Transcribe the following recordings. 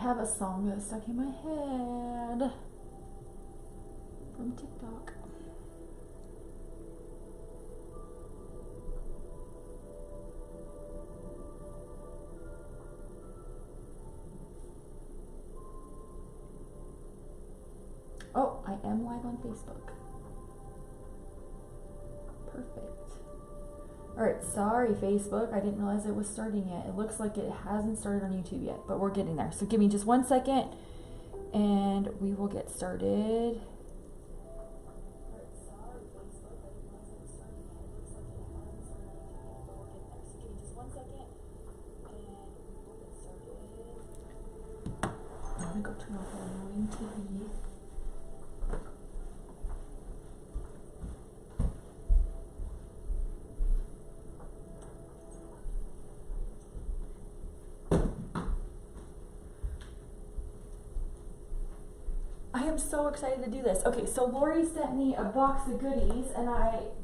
have a song that's stuck in my head from TikTok. Oh, I am live on Facebook. Perfect. Alright, sorry Facebook, I didn't realize it was starting yet. It looks like it hasn't started on YouTube yet, but we're getting there. So give me just 1 second and we will get started. I'm gonna go turn off our annoying TV. I am so excited to do this. Okay, so Lori sent me a box of goodies and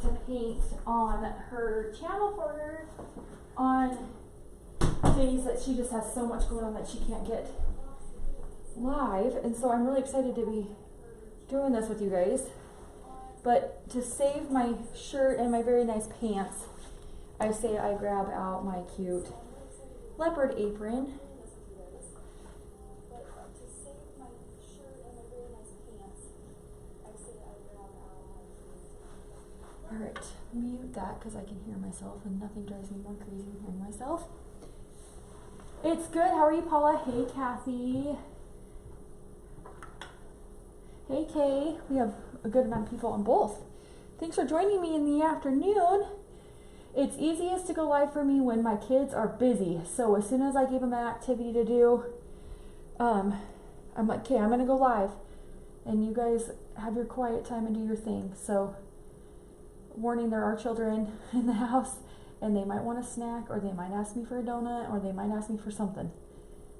to paint on her channel for her on days that she just has so much going on that she can't get live. And so I'm really excited to be doing this with you guys. But to save my shirt and my very nice pants, I say I grab out my cute leopard apron. Alright, mute that because I can hear myself and nothing drives me more crazy than hearing myself. It's good. How are you, Paula? Hey, Kathy. Hey, Kay. We have a good amount of people on both. Thanks for joining me in the afternoon. It's easiest to go live for me when my kids are busy. So as soon as I give them an activity to do, I'm like, okay, I'm going to go live. And you guys have your quiet time and do your thing. So warning, there are children in the house and they might want a snack, or they might ask me for a donut, or they might ask me for something.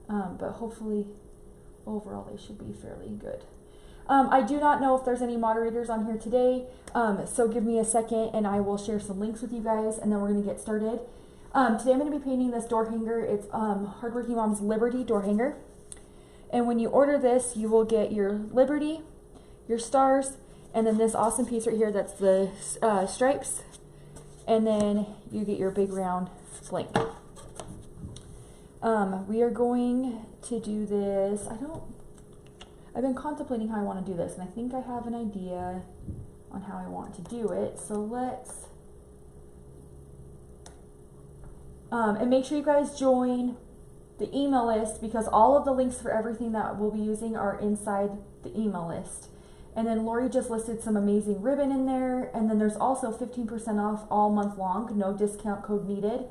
But hopefully overall they should be fairly good. I do not know if there's any moderators on here today, so give me a second and I will share some links with you guys and then we're going to get started. Today I'm going to be painting this door hanger. It's Hardworking Mom's Liberty door hanger. And when you order this, you will get your Liberty, your stars, and then this awesome piece right here that's the stripes. And then you get your big round blank. We are going to do this. I've been contemplating how I want to do this, and I think I have an idea on how I want to do it. So let's, and make sure you guys join the email list because all of the links for everything that we'll be using are inside the email list. And then Lori just listed some amazing ribbon in there. And then there's also 15% off all month long, no discount code needed.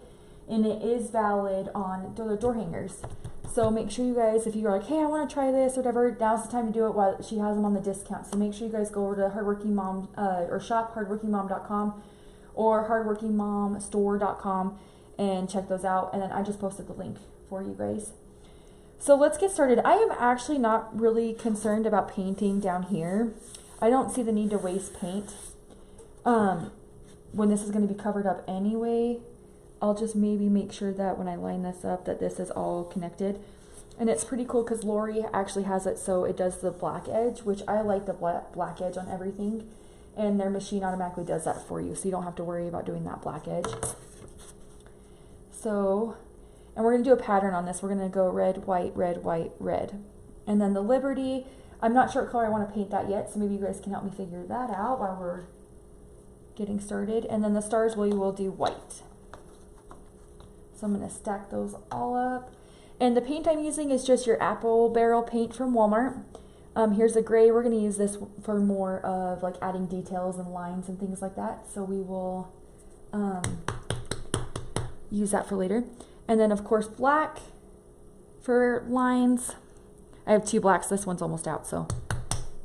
And it is valid on the door hangers. So make sure you guys, if you're like, hey, I want to try this or whatever, now's the time to do it while she has them on the discount. So make sure you guys go over to Hardworking Mom, or shop hardworkingmom.com or hardworkingmomstore.com and check those out. And then I just posted the link for you guys. So let's get started. I am actually not really concerned about painting down here. I don't see the need to waste paint when this is going to be covered up anyway. I'll just maybe make sure that when I line this up that this is all connected. And it's pretty cool because Lori actually has it so it does the black edge, which I like the black edge on everything. And their machine automatically does that for you, so you don't have to worry about doing that black edge. So, and we're going to do a pattern on this. We're going to go red, white, red, white, red. And then the Liberty, I'm not sure what color I want to paint that yet, so maybe you guys can help me figure that out while we're getting started. And then the stars, we will do white. So I'm going to stack those all up. And the paint I'm using is just your apple barrel paint from Walmart. Here's a gray. We're going to use this for more of like adding details and lines and things like that. So we will use that for later. And then of course black for lines. I have two blacks. This one's almost out, so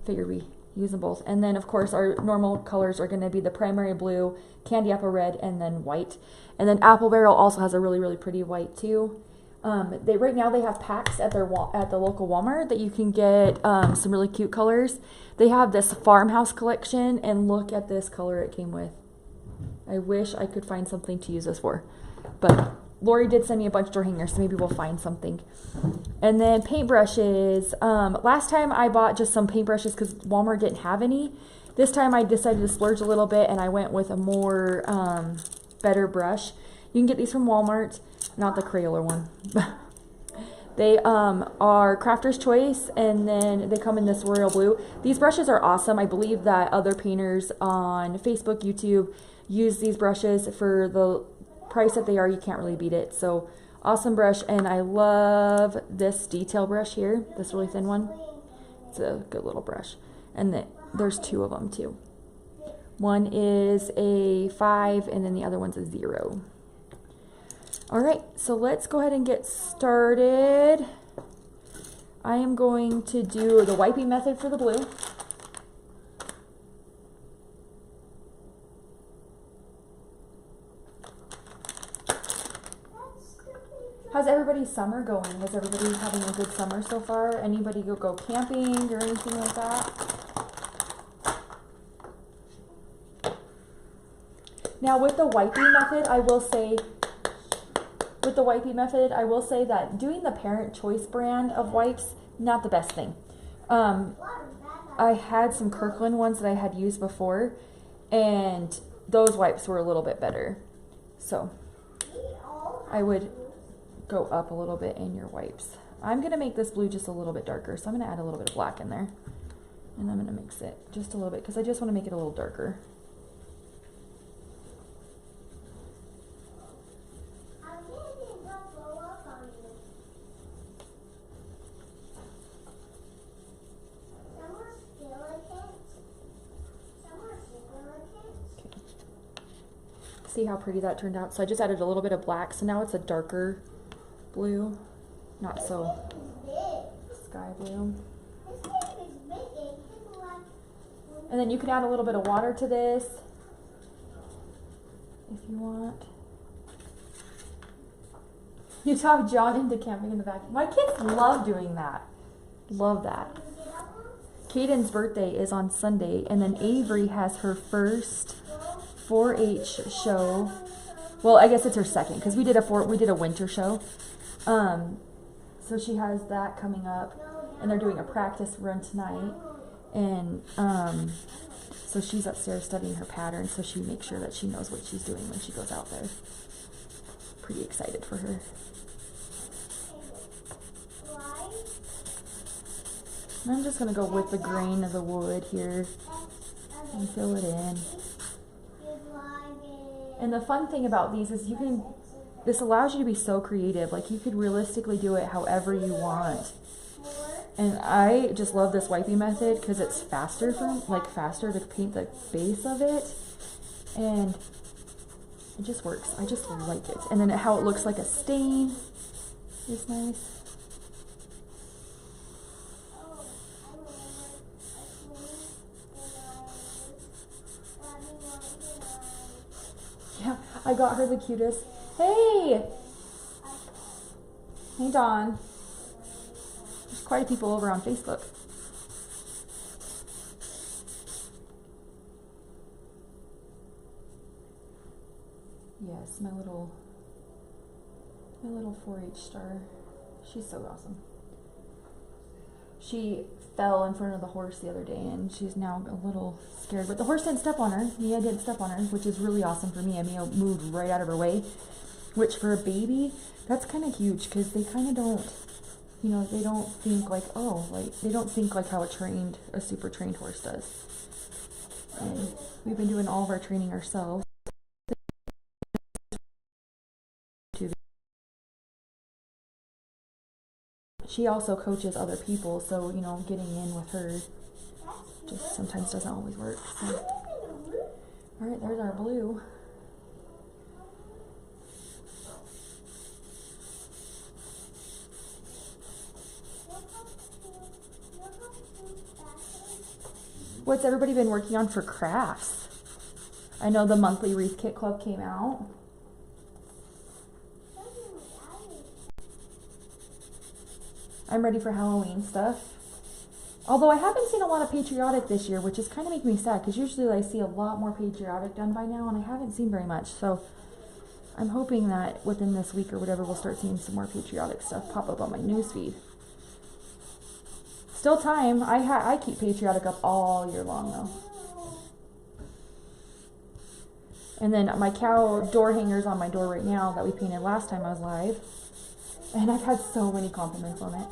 figure we use them both. And then of course our normal colors are going to be the primary blue, candy apple red, and then white. And then Apple Barrel also has a really, really pretty white too. Right now they have packs at the local Walmart that you can get some really cute colors. They have this farmhouse collection, and look at this color it came with. I wish I could find something to use this for, but Lori did send me a bunch of door hangers, so maybe we'll find something. And then paintbrushes. Last time I bought just some paintbrushes because Walmart didn't have any. This time I decided to splurge a little bit, and I went with a more better brush. You can get these from Walmart, not the Crayola one. They are Crafter's Choice, and then they come in this royal blue. These brushes are awesome. I believe that other painters on Facebook, YouTube use these brushes for the price that they are. You can't really beat it. So awesome brush, and I love this detail brush here, this really thin one. It's a good little brush, and there's two of them too. One is a 5, and then the other one's a 0. All right, so let's go ahead and get started. I am going to do the wiping method for the blue. How's everybody's summer going? Is everybody having a good summer so far? Anybody go camping or anything like that? Now with the wiping method, I will say that doing the Parent Choice brand of wipes, not the best thing. I had some Kirkland ones that I had used before, and those wipes were a little bit better. So I would go up a little bit in your wipes. I'm going to make this blue just a little bit darker, so I'm going to add a little bit of black in there. And I'm going to mix it just a little bit because I just want to make it a little darker. See how pretty that turned out? So I just added a little bit of black, so now it's a darker blue, not so sky blue. And then you can add a little bit of water to this if you want. You talk John into camping in the vacuum. My kids love doing that. Love that. Caden's birthday is on Sunday, and then Avery has her first 4-H show. Well, I guess it's her second because we did a winter show. So she has that coming up, and they're doing a practice run tonight, and so she's upstairs studying her pattern, so she makes sure that she knows what she's doing when she goes out there. Pretty excited for her. And I'm just gonna go with the grain of the wood here and fill it in. And the fun thing about these is this allows you to be so creative. Like, you could realistically do it however you want. And I just love this wiping method because it's faster to paint the base of it. And it just works. I just like it. And then how it looks like a stain is nice. Yeah, I got her the cutest. Hey! Hey, Dawn. There's quite a few people over on Facebook. Yes, my little 4-H star. She's so awesome. She fell in front of the horse the other day, and she's now a little scared. But the horse didn't step on her. Mia didn't step on her, which is really awesome for me. Mia moved right out of her way, which for a baby, that's kind of huge because they kind of don't, they don't think like, they don't think like how a super trained horse does. And we've been doing all of our training ourselves. She also coaches other people, so, getting in with her just sometimes doesn't always work. So. All right, there's our blue. What's everybody been working on for crafts? I know the monthly wreath kit club came out. I'm ready for Halloween stuff. Although I haven't seen a lot of patriotic this year, which is kind of making me sad because usually I see a lot more patriotic done by now, and I haven't seen very much. So I'm hoping that within this week or whatever, we'll start seeing some more patriotic stuff pop up on my newsfeed. Still time. I keep patriotic up all year long though. And then my cow door hangers on my door right now that we painted last time I was live. And I've had so many compliments on it.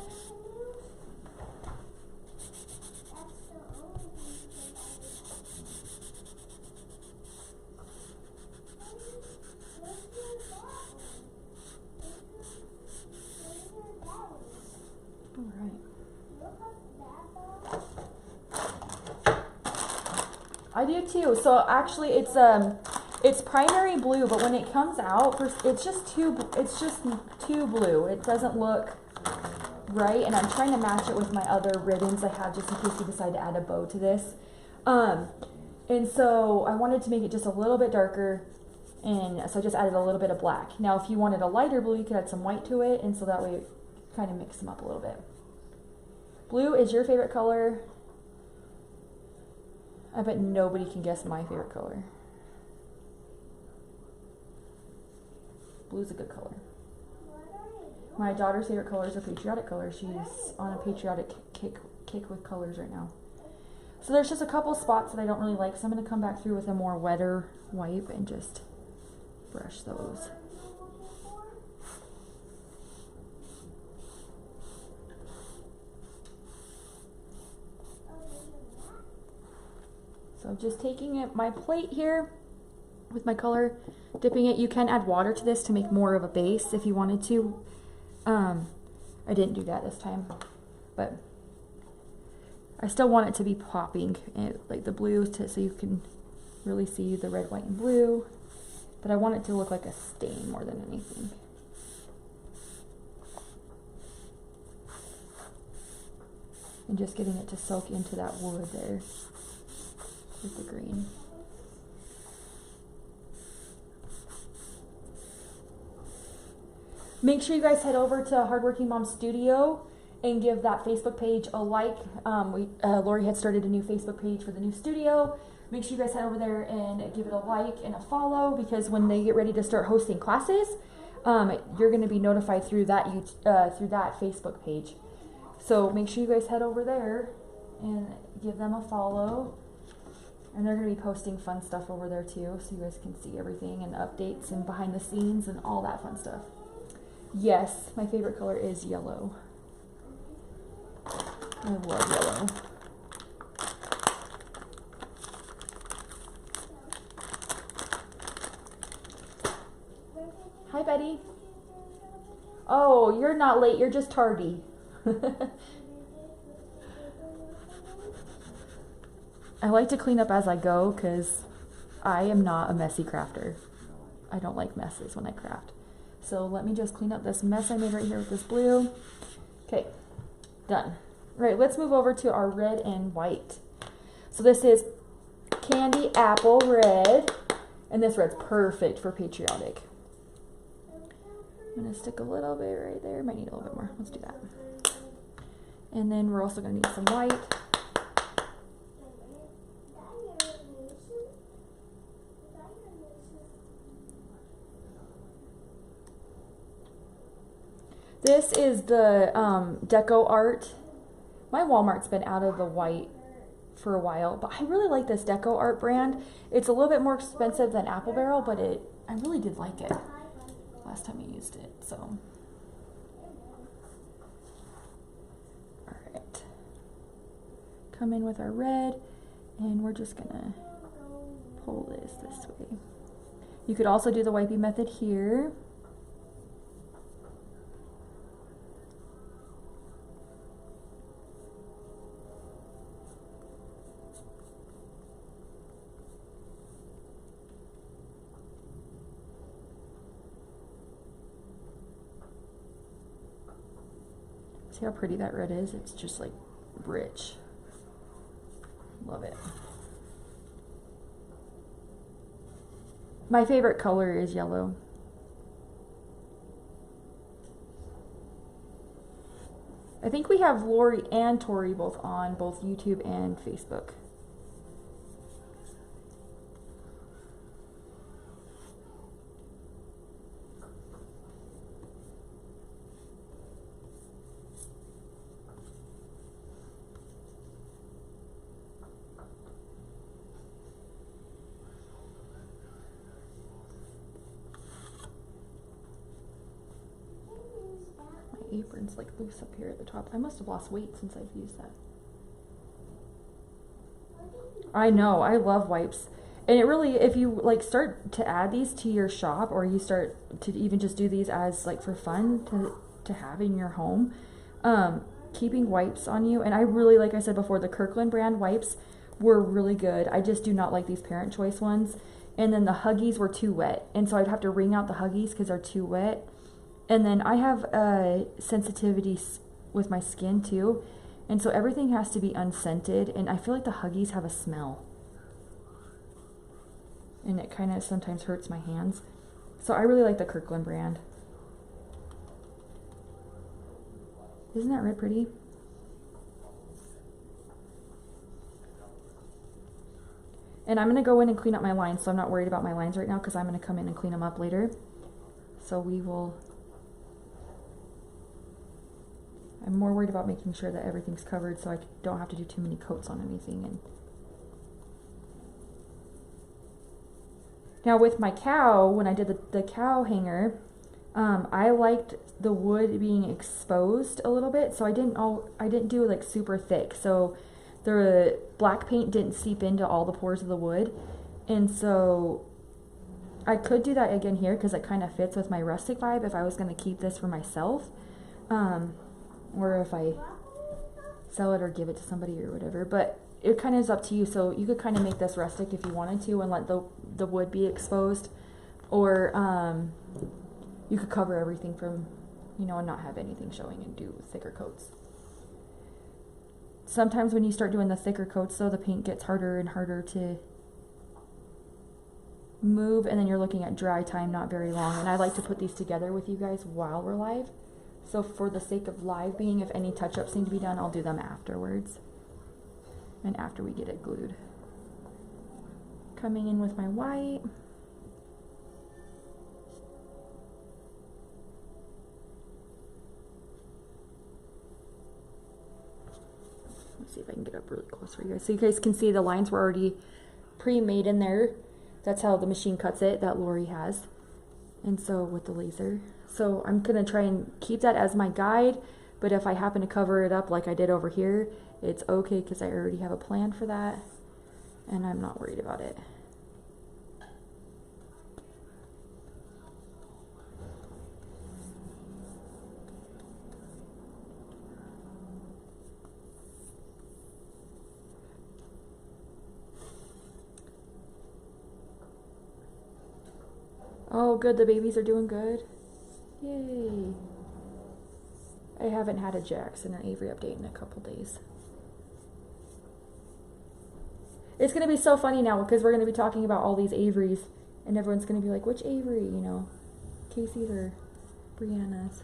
I do too. So actually it's primary blue, but when it comes out, it's just too blue. It doesn't look right, and I'm trying to match it with my other ribbons I have just in case we decide to add a bow to this. And so I wanted to make it just a little bit darker, and so I just added a little bit of black. Now if you wanted a lighter blue, you could add some white to it, and so that way it kind of mix them up a little bit. Blue is your favorite color. I bet nobody can guess my favorite color. Blue's a good color. My daughter's favorite colors are patriotic colors. She's on a patriotic kick with colors right now. So there's just a couple spots that I don't really like, so I'm going to come back through with a more wetter wipe and just brush those. So just taking my plate here with my color, dipping it. You can add water to this to make more of a base if you wanted to. I didn't do that this time, but I still want it to be popping, like the blue, so you can really see the red, white, and blue. But I want it to look like a stain more than anything. And just getting it to soak into that wood there with the green. Make sure you guys head over to Hardworking Mom Studio and give that Facebook page a like. Lori had started a new Facebook page for the new studio. Make sure you guys head over there and give it a like and a follow, because when they get ready to start hosting classes, you're going to be notified through that Facebook page. So make sure you guys head over there and give them a follow. And they're going to be posting fun stuff over there too, so you guys can see everything and updates and behind the scenes and all that fun stuff. Yes, my favorite color is yellow. I love yellow. Hi, Betty. Oh, you're not late, you're just tardy. I like to clean up as I go because I am not a messy crafter. I don't like messes when I craft. So let me just clean up this mess I made right here with this blue. Okay, done. All right, let's move over to our red and white. So this is Candy Apple Red, and this red's perfect for patriotic. I'm gonna stick a little bit right there. Might need a little bit more. Let's do that. And then we're also gonna need some white. This is the Deco Art. My Walmart's been out of the white for a while, but I really like this Deco Art brand. It's a little bit more expensive than Apple Barrel, but I really did like it last time I used it. So, all right, come in with our red, and we're just gonna pull this way. You could also do the wipey method here. See how pretty that red is? It's just like rich. Love it. My favorite color is yellow. I think we have Lori and Tori both on both YouTube and Facebook. apron's like loose up here at the top. I must have lost weight since I've used that. I know, I love wipes. And it really, if you like start to add these to your shop, or you start to even just do these as like for fun to have in your home, keeping wipes on you. And I really, like I said before, the Kirkland brand wipes were really good. I just do not like these Parent Choice ones. And then the Huggies were too wet. And so I'd have to wring out the Huggies because they're too wet. And then I have sensitivity with my skin too. And so everything has to be unscented. And I feel like the Huggies have a smell. And it kind of sometimes hurts my hands. So I really like the Kirkland brand. Isn't that red pretty? And I'm going to go in and clean up my lines, so I'm not worried about my lines right now because I'm going to come in and clean them up later. So I'm more worried about making sure that everything's covered so I don't have to do too many coats on anything. And now with my cow, when I did the cow hanger, I liked the wood being exposed a little bit, so I didn't do like super thick, so the black paint didn't seep into all the pores of the wood. And so I could do that again here because it kind of fits with my rustic vibe if I was going to keep this for myself, or if I sell it or give it to somebody or whatever. But it kind of is up to you. So you could kind of make this rustic if you wanted to and let the wood be exposed, or you could cover everything from, and not have anything showing and do thicker coats. Sometimes when you start doing the thicker coats though, the paint gets harder and harder to move, and then you're looking at dry time not very long. And I like to put these together with you guys while we're live. So for the sake of live being, if any touch-ups need to be done, I'll do them afterwards. And after we get it glued. Coming in with my white. Let's see if I can get up really close for you guys. So you guys can see the lines were already pre-made in there. That's how the machine cuts it, that Lori has. And so with the laser. So I'm going to try and keep that as my guide. But if I happen to cover it up like I did over here, it's okay because I already have a plan for that. And I'm not worried about it. Oh, good. The babies are doing good. Yay. I haven't had a Jackson or Avery update in a couple days. It's going to be so funny now because we're going to be talking about all these Averys. And everyone's going to be like, which Avery? Casey's or Brianna's.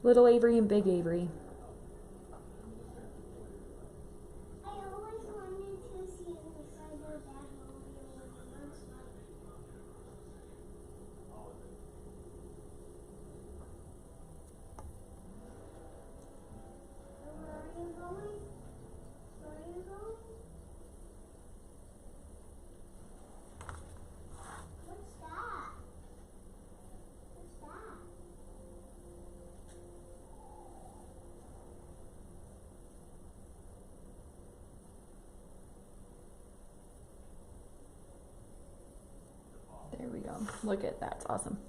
Little Avery and Big Avery. There we go. Look at that. It's awesome.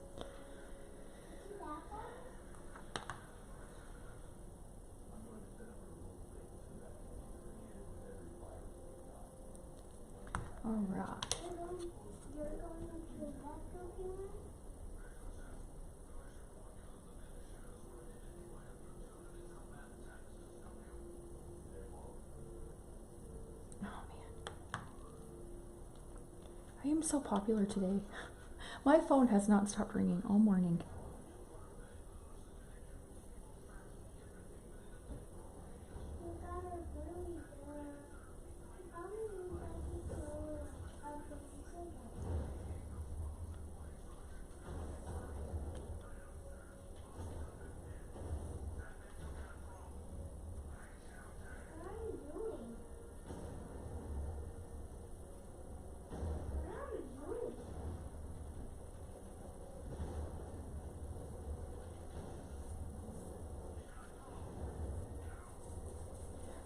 All right. I am so popular today. My phone has not stopped ringing all morning.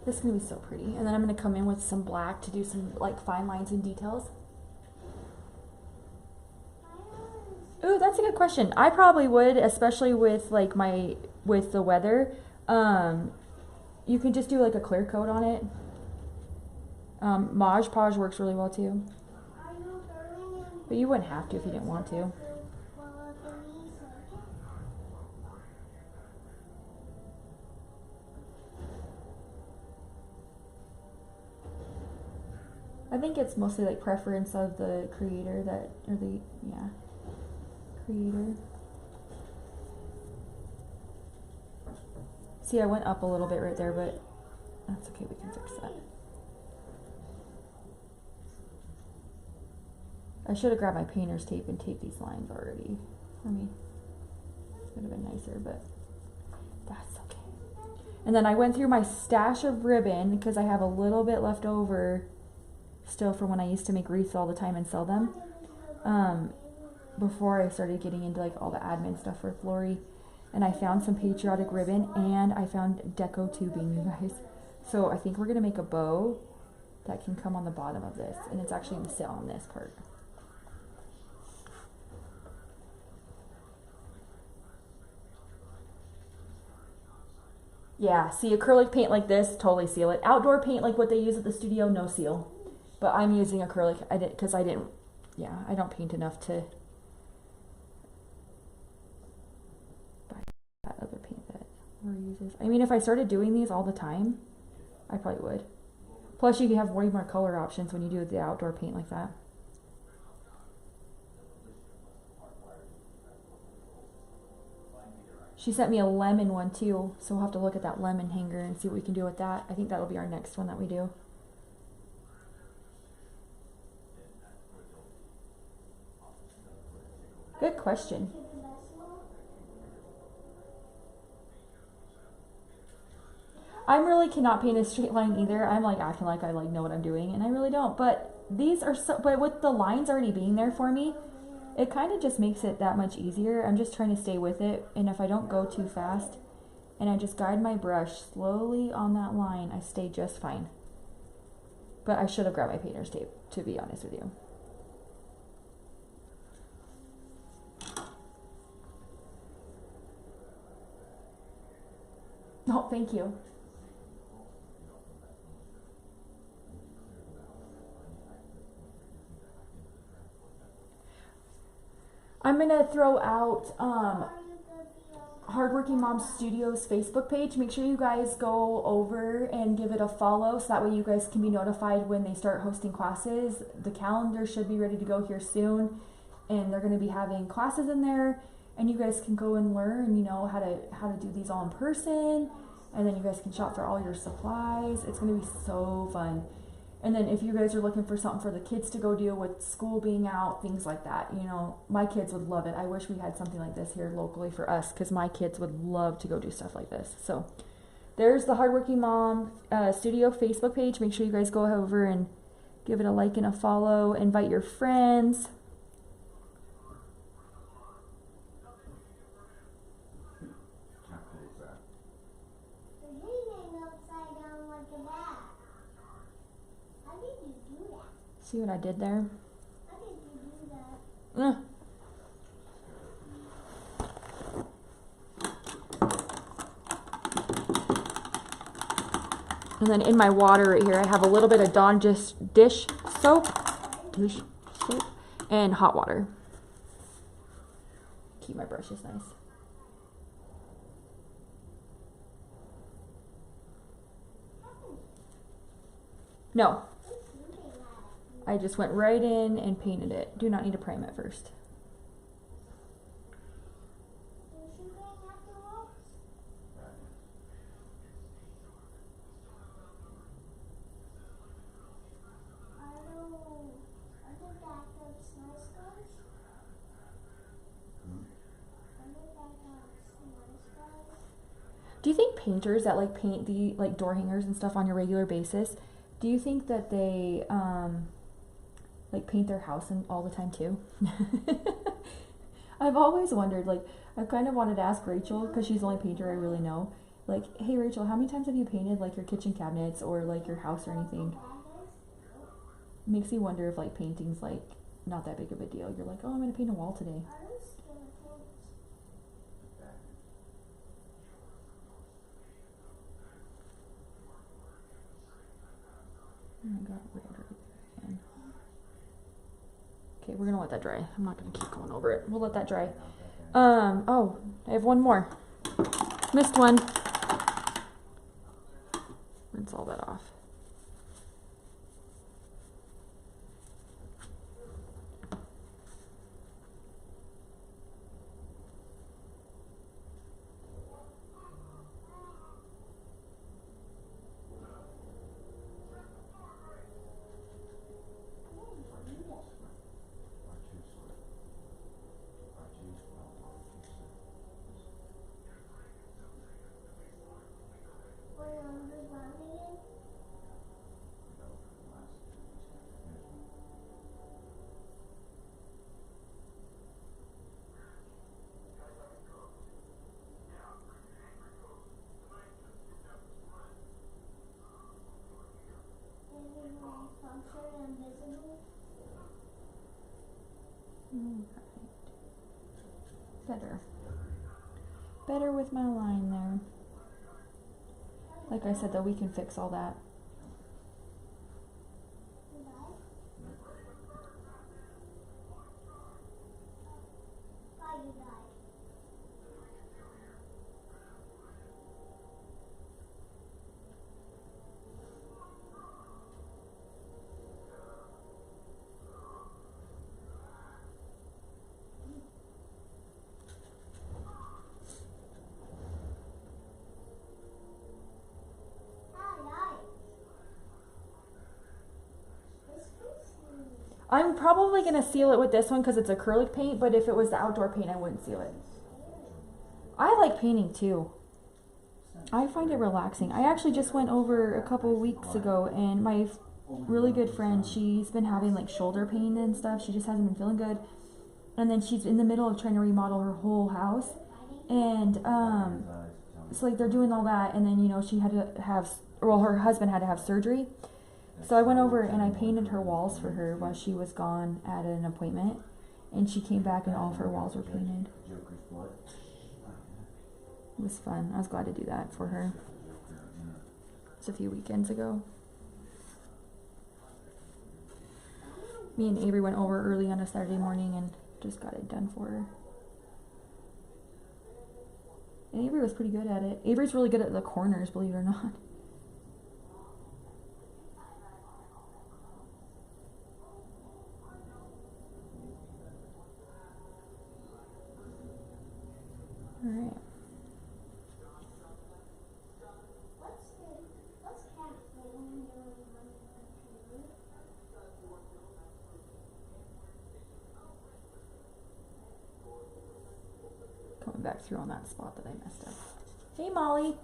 This is going to be so pretty. And then I'm going to come in with some black to do some like fine lines and details. Ooh, that's a good question. I probably would, especially with like with the weather. You can just do like a clear coat on it. Mod Podge works really well too. But you wouldn't have to if you didn't want to. I think it's mostly like preference of the creator creator. See, I went up a little bit right there, but that's okay, we can fix that. I should have grabbed my painter's tape and taped these lines already. I mean, it would have been nicer, but that's okay. And then I went through my stash of ribbon because I have a little bit left over still from when I used to make wreaths all the time and sell them. Before I started getting into like all the admin stuff for Lori. And I found some patriotic ribbon and I found deco tubing, you guys. So I think we're gonna make a bow that can come on the bottom of this, and it's actually gonna sit on this part. Yeah, see, acrylic paint like this, totally seal it. Outdoor paint like what they use at the studio, no seal. But I'm using acrylic, I don't paint enough to buy that other paint that Laura uses. I mean, if I started doing these all the time, I probably would. Plus, you can have way more color options when you do the outdoor paint like that. She sent me a lemon one too, so we'll have to look at that lemon hanger and see what we can do with that. I think that'll be our next one that we do. Good question. I really cannot paint a straight line either. I'm like acting like I like know what I'm doing, and I really don't. But these are so, but with the lines already being there for me, it kind of just makes it that much easier. I'm just trying to stay with it, and if I don't go too fast, and I just guide my brush slowly on that line, I stay just fine. But I should have grabbed my painter's tape, to be honest with you. Oh, thank you. I'm going to throw out Hardworking Mom Studios Facebook page. Make sure you guys go over and give it a follow so that way you guys can be notified when they start hosting classes. The calendar should be ready to go here soon, and they're going to be having classes in there, and you guys can go and learn, you know, how to do these all in person, and then you guys can shop for all your supplies. It's going to be so fun. And then if you guys are looking for something for the kids to go do with school being out, things like that, you know, my kids would love it. I wish we had something like this here locally for us, because my kids would love to go do stuff like this. So there's the Hardworking Mom Studio Facebook page. Make sure you guys go over and give it a like and a follow. Invite your friends. See what I did there? How did you do that? And then in my water right here, I have a little bit of Dawn dish soap, and hot water. Keep my brushes nice. No. I just went right in and painted it. Do not need to prime it first. Do you think painters that like paint the like door hangers and stuff on your regular basis, do you think that they like paint their house all the time too? I've always wondered, like, I've kind of wanted to ask Rachel, because she's the only painter I really know, Like, hey Rachel, how many times have you painted like your kitchen cabinets or like your house or anything? Makes you wonder if like painting's like not that big of a deal. You're like, oh, I'm gonna paint a wall today. Oh my God, again. Okay, we're gonna let that dry. I'm not gonna keep going over it. We'll let that dry. Oh, I have one more. Missed one. Rinse all that off. Better with my line there. Like I said though, we can fix all that. I'm probably going to seal it with this one because it's acrylic paint, but if it was the outdoor paint, I wouldn't seal it. I like painting too. I find it relaxing. I actually just went over a couple weeks ago, and my really good friend, she's been having like shoulder pain and stuff. She just hasn't been feeling good. And then she's in the middle of trying to remodel her whole house. And so like they're doing all that, and then, you know, she had to have, well, her husband had to have surgery. So I went over and I painted her walls for her while she was gone at an appointment, and she came back and all of her walls were painted. It was fun. I was glad to do that for her. It was a few weekends ago. Me and Avery went over early on a Saturday morning and just got it done for her. And Avery was pretty good at it. Avery's really good at the corners, believe it or not. Alright. Coming back through on that spot that I messed up. Hey, Molly.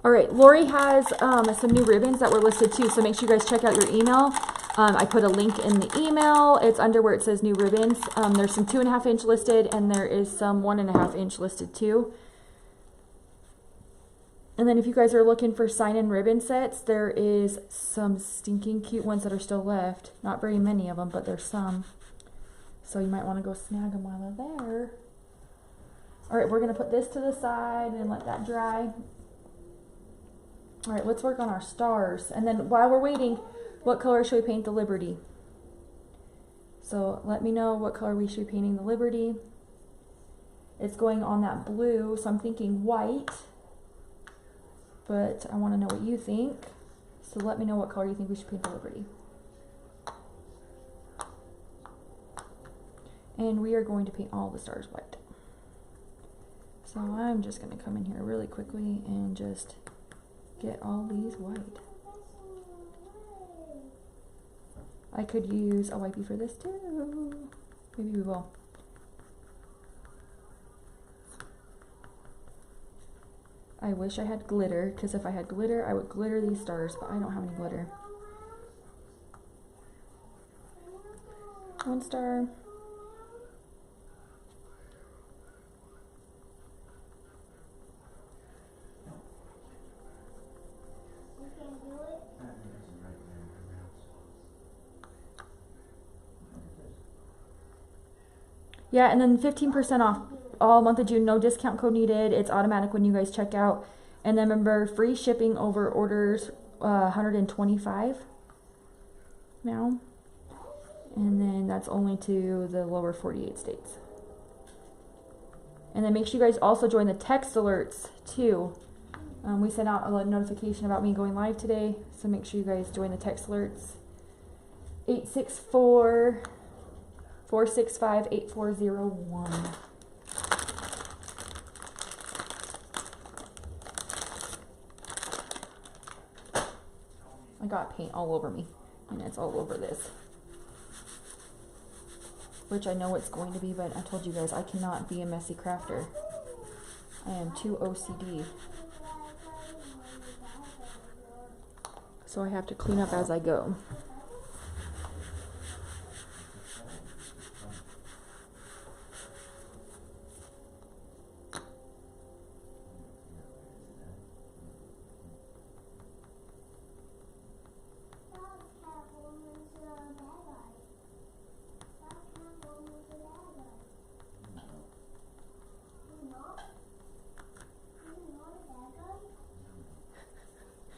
All right, Lori has some new ribbons that were listed too, so make sure you guys check out your email. I put a link in the email. It's under where it says new ribbons. There's some 2.5 inch listed, and there is some 1.5 inch listed too. And then if you guys are looking for sign-in ribbon sets, there is some stinking cute ones that are still left. Not very many of them, but there's some. So you might want to go snag them while they're there. All right, we're going to put this to the side and let that dry. All right, let's work on our stars. And then while we're waiting, what color should we paint the Liberty? So let me know what color we should be painting the Liberty. It's going on that blue, so I'm thinking white. But I want to know what you think. So let me know what color you think we should paint the Liberty. And we are going to paint all the stars white. So I'm just going to come in here really quickly and just get all these white. I could use a wipey for this too. Maybe we will. I wish I had glitter, because if I had glitter, I would glitter these stars, but I don't have any glitter. 1 star. Yeah, and then 15% off all month of June. No discount code needed. It's automatic when you guys check out. And then remember, free shipping over orders 125 now. And then that's only to the lower 48 states. And then make sure you guys also join the text alerts too. We sent out a notification about me going live today, so make sure you guys join the text alerts. 864-465-8401. I got paint all over me, and it's all over this. Which I know it's going to be, but I told you guys I cannot be a messy crafter. I am too OCD. So I have to clean up as I go.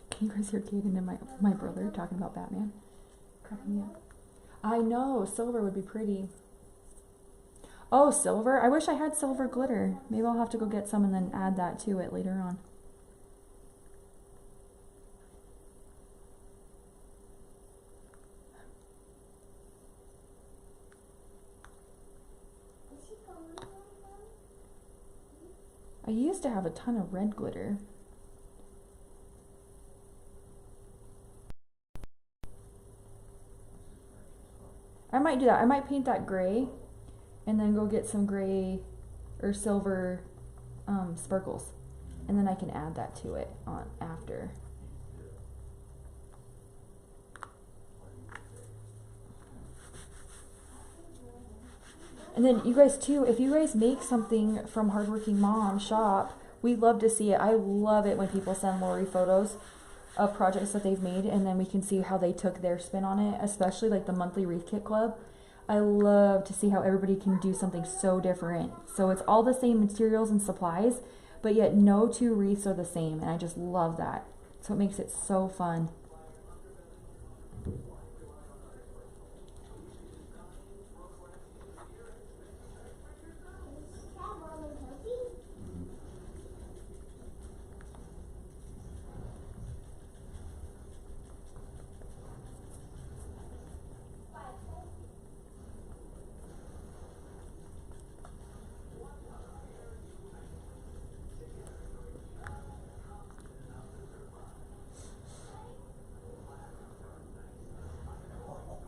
Can you guys hear Kaden and my brother talking about Batman? Cracking me up. I know, silver would be pretty. Oh, silver? I wish I had silver glitter. Maybe I'll have to go get some and then add that to it later on. I used to have a ton of red glitter. I might do that. I might paint that gray and then go get some gray or silver sparkles, and then I can add that to it on after. And then you guys too, if you guys make something from Hardworking Mom shop, we love to see it. I love it when people send Lori photos of projects that they've made, and then we can see how they took their spin on it, especially like the monthly wreath kit club. I love to see how everybody can do something so different. So it's all the same materials and supplies, but yet no two wreaths are the same, and I just love that. So it makes it so fun.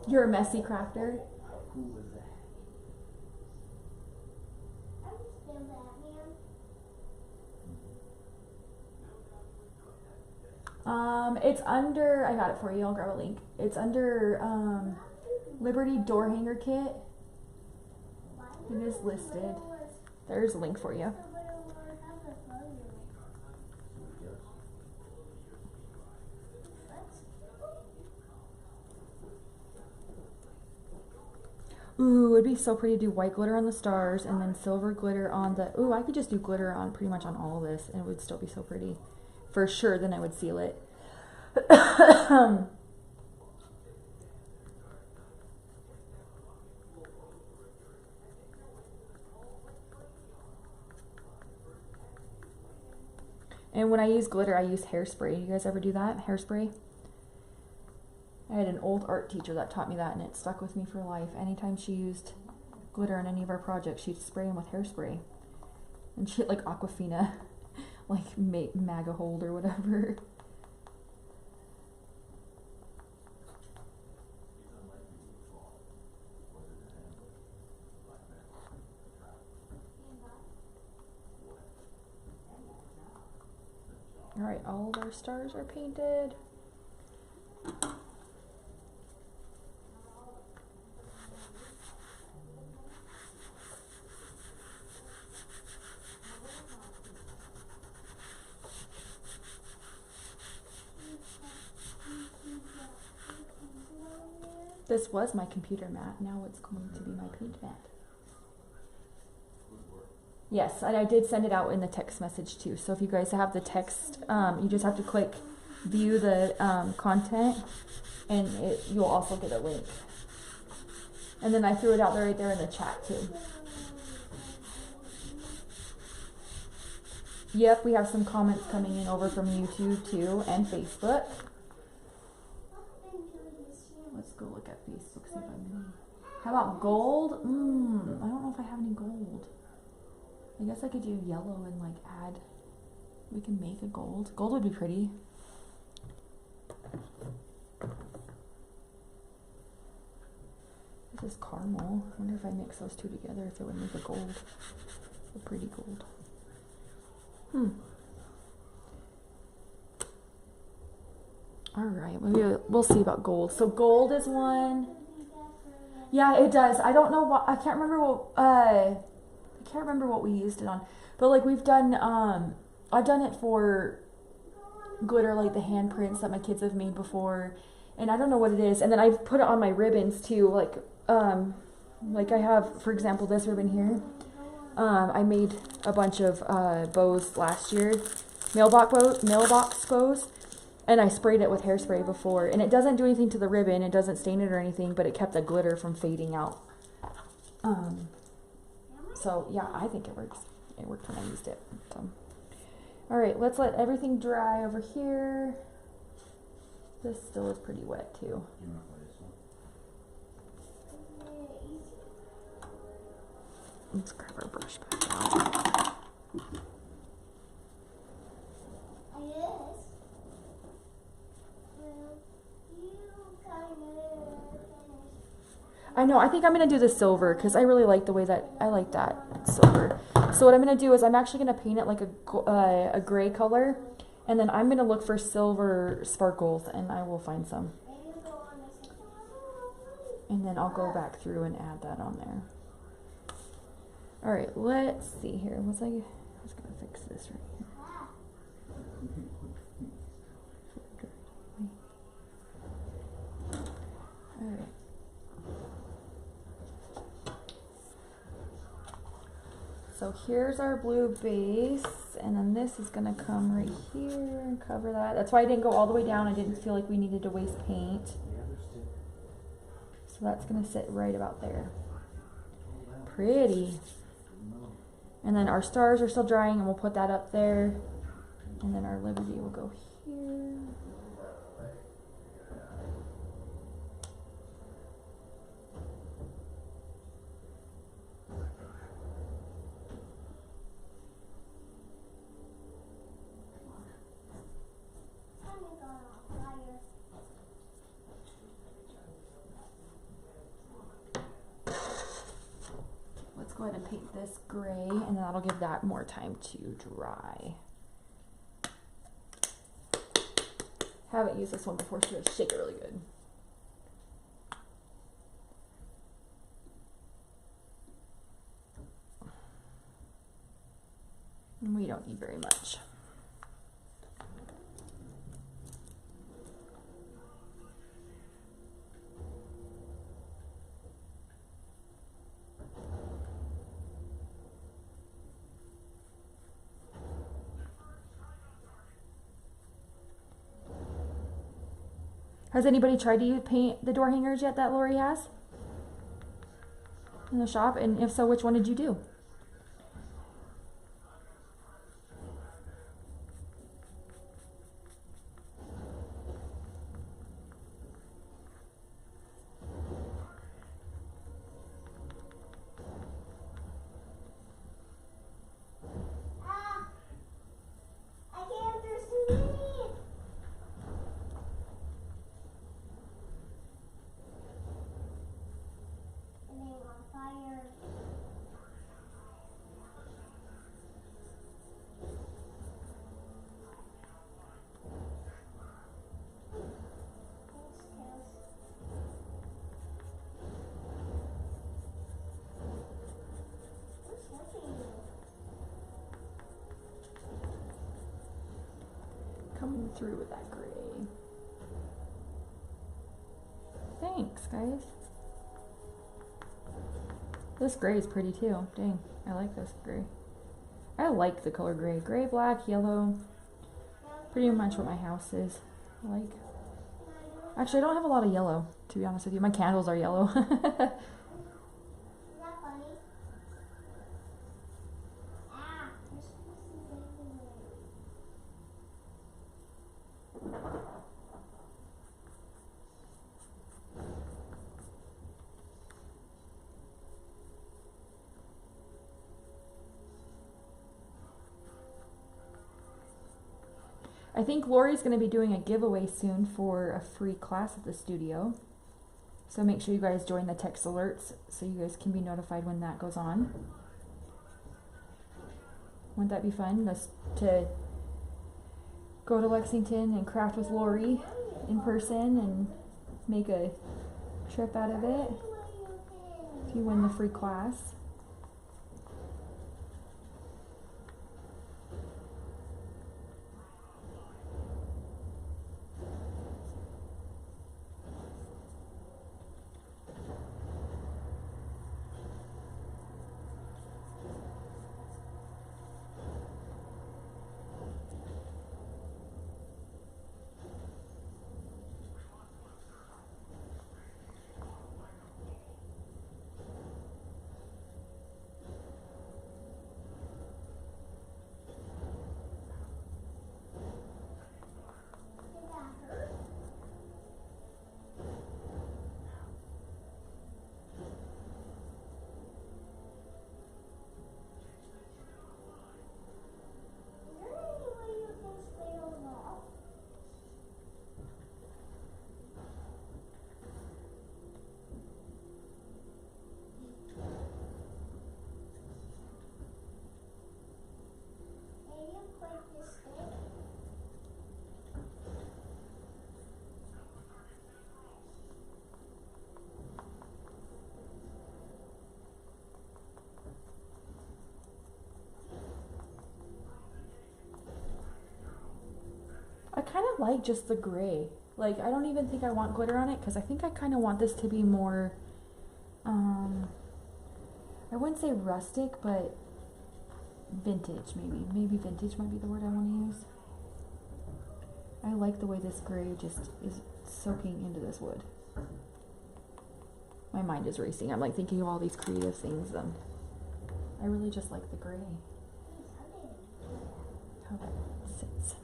You're a messy crafter? Who was that? It's under, I got it for you, I'll grab a link. It's under Liberty Door Hanger Kit. It is listed. There's a link for you. Ooh, it'd be so pretty to do white glitter on the stars and then silver glitter on the... Ooh, I could just do glitter on pretty much on all of this and it would still be so pretty. For sure, then I would seal it. And when I use glitter, I use hairspray. You guys ever do that? Hairspray? I had an old art teacher that taught me that, and it stuck with me for life. Anytime she used glitter on any of our projects, she'd spray them with hairspray. And shit like Aquafina, like MAGA hold or whatever. Alright, all of our stars are painted. This was my computer mat. Now it's going to be my paint mat. Yes, and I did send it out in the text message too. So if you guys have the text, you just have to click view the content, and you'll also get a link. And then I threw it out there right there in the chat too. Yep, we have some comments coming in over from YouTube too and Facebook. Let's go look at Facebook, see if I'm. How about gold? I don't know if I have any gold. I guess I could do yellow and like add. We can make a gold. Gold would be pretty. This is caramel. I wonder if I mix those two together if it would make a gold. A pretty gold. Alright, maybe we'll see about gold. So gold is one. Yeah, it does. I don't know what, I can't remember what we used it on. But like we've done, I've done it for glitter, like the handprints that my kids have made before. And I don't know what it is. And then I've put it on my ribbons too. Like I have, for example, this ribbon here. I made a bunch of bows last year. Mailbox bows. And I sprayed it with hairspray before. And it doesn't do anything to the ribbon. It doesn't stain it or anything. But it kept the glitter from fading out. So, yeah, I think it works. It worked when I used it. So. Alright, let's let everything dry over here. This still is pretty wet, too. Let's grab our brush back out. I know, I think I'm going to do the silver because I really like the way that, I like that silver. So what I'm going to do is I'm actually going to paint it like a gray color. And then I'm going to look for silver sparkles and I will find some. And then I'll go back through and add that on there. Alright, let's see here. I was going to fix this right here. Alright. So here's our blue base, and then this is going to come right here and cover that. That's why I didn't go all the way down. I didn't feel like we needed to waste paint. So that's going to sit right about there. Pretty. And then our stars are still drying, and we'll put that up there. And then our Liberty will go here. Go ahead and paint this gray, and then that'll give that more time to dry. Haven't used this one before, so it'll shake it really good. And we don't need very much. Has anybody tried to paint the door hangers yet that Lori has in the shop? And if so, which one did you do? coming through with that gray. Thanks, guys. This gray is pretty too. Dang, I like this gray. I like the color gray. Gray, black, yellow. Pretty much what my house is like. Actually, I don't have a lot of yellow, to be honest with you. My candles are yellow. I think Lori's going to be doing a giveaway soon for a free class at the studio. So make sure you guys join the text alerts so you guys can be notified when that goes on. Wouldn't that be fun? Just to go to Lexington and craft with Lori in person and make a trip out of it if you win the free class. I kind of like just the gray. Like, I don't even think I want glitter on it because I think I kind of want this to be more, I wouldn't say rustic, but vintage maybe. Maybe vintage might be the word I want to use. I like the way this gray just is soaking into this wood. My mind is racing. I'm like thinking of all these creative things, and I really just like the gray. How that sits.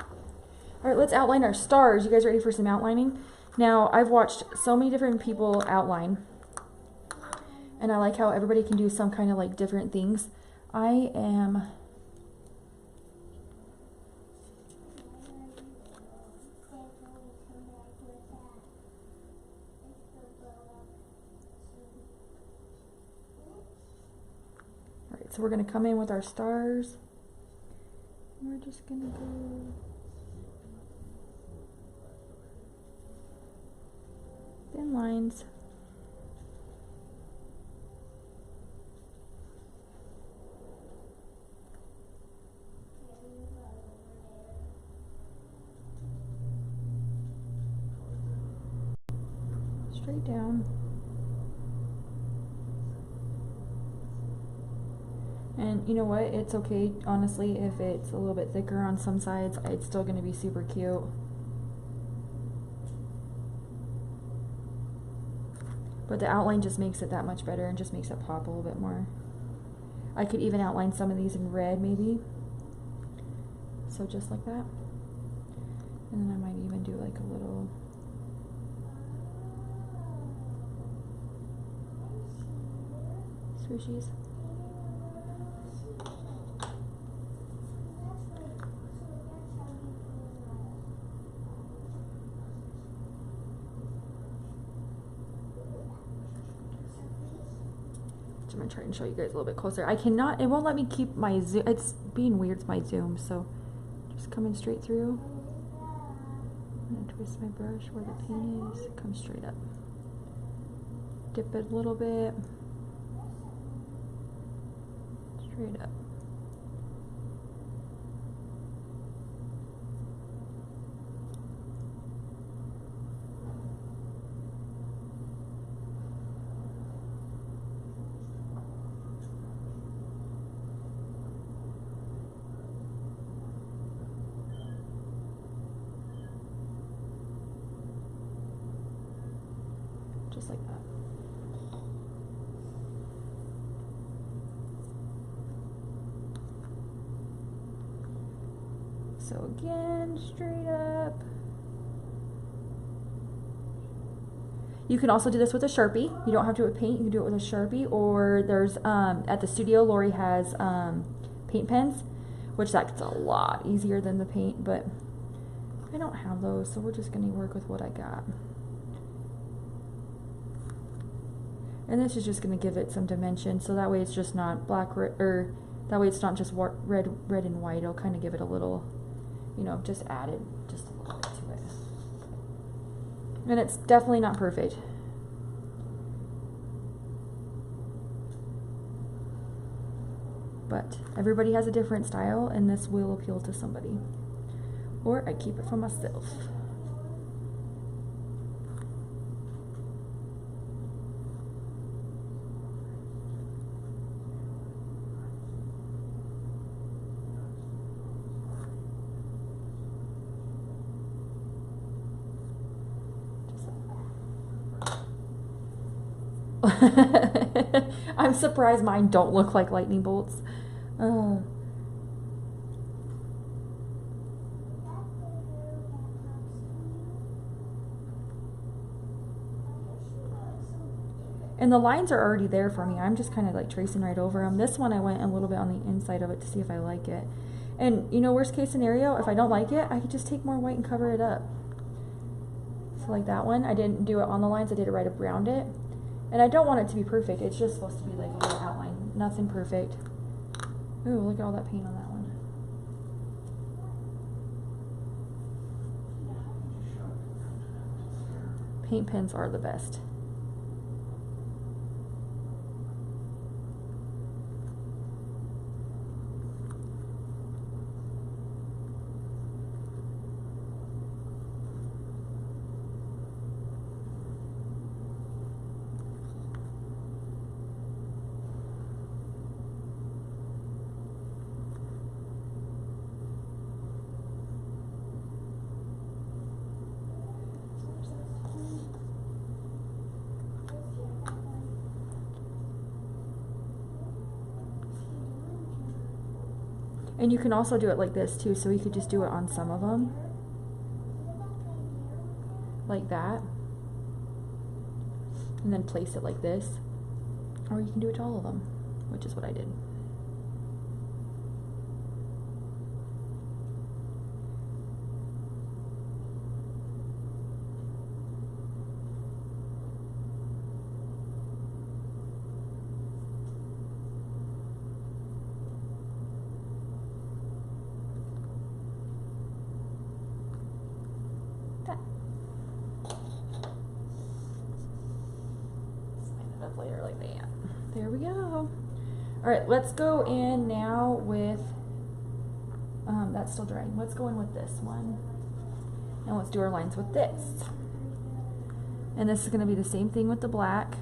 All right, let's outline our stars. You guys ready for some outlining? Now, I've watched so many different people outline, and I like how everybody can do some kind of like different things. I am so we're going to come in with our stars. We're just going to go thin lines. Straight down. And you know what? It's okay, honestly, if it's a little bit thicker on some sides. It's still going to be super cute. But the outline just makes it that much better and just makes it pop a little bit more. I could even outline some of these in red, maybe. So just like that. And then I might even do like a little... swooshies. I'm gonna try and show you guys a little bit closer. I cannot, it won't let me keep my zoom. It's being weird with my zoom, so just coming straight through. I'm gonna twist my brush where the paint is, come straight up. Dip it a little bit. Straight up. So again, straight up. You can also do this with a Sharpie. You don't have to do it with paint. You can do it with a Sharpie, or there's, at the studio, Lori has paint pens, which that's a lot easier than the paint, but I don't have those, so we're just going to work with what I got. And this is just going to give it some dimension, so that way it's just not black, or that way it's not just red and white. It'll kind of give it a little, you know, just added just a little bit to it. And it's definitely not perfect. But everybody has a different style, and this will appeal to somebody. Or I keep it for myself. I'm surprised mine don't look like lightning bolts. And the lines are already there for me. I'm just kind of like tracing right over them. This one I went a little bit on the inside of it to see if I like it. And you know, worst case scenario, if I don't like it, I could just take more white and cover it up. So like that one, I didn't do it on the lines, I did it right around it. And I don't want it to be perfect. It's just supposed to be like a little outline. Nothing perfect. Ooh, look at all that paint on that one. Paint pens are the best. And you can also do it like this too, so you could just do it on some of them. Like that. And then place it like this. Or you can do it to all of them, which is what I did. Later like that. There we go. All right, let's go in now with that's still drying. Let's go in with this one, and let's do our lines with this. And this is going to be the same thing with the black.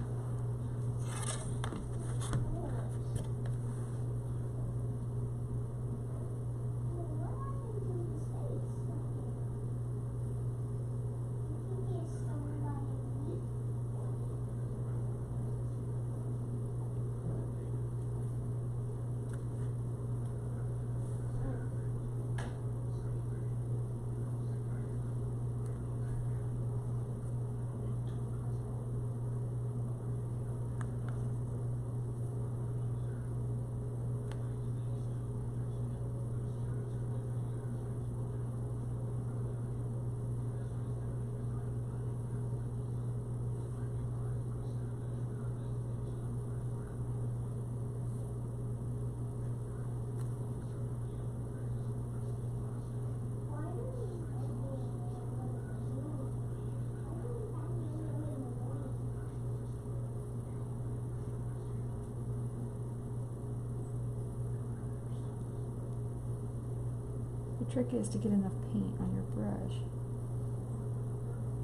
The trick is to get enough paint on your brush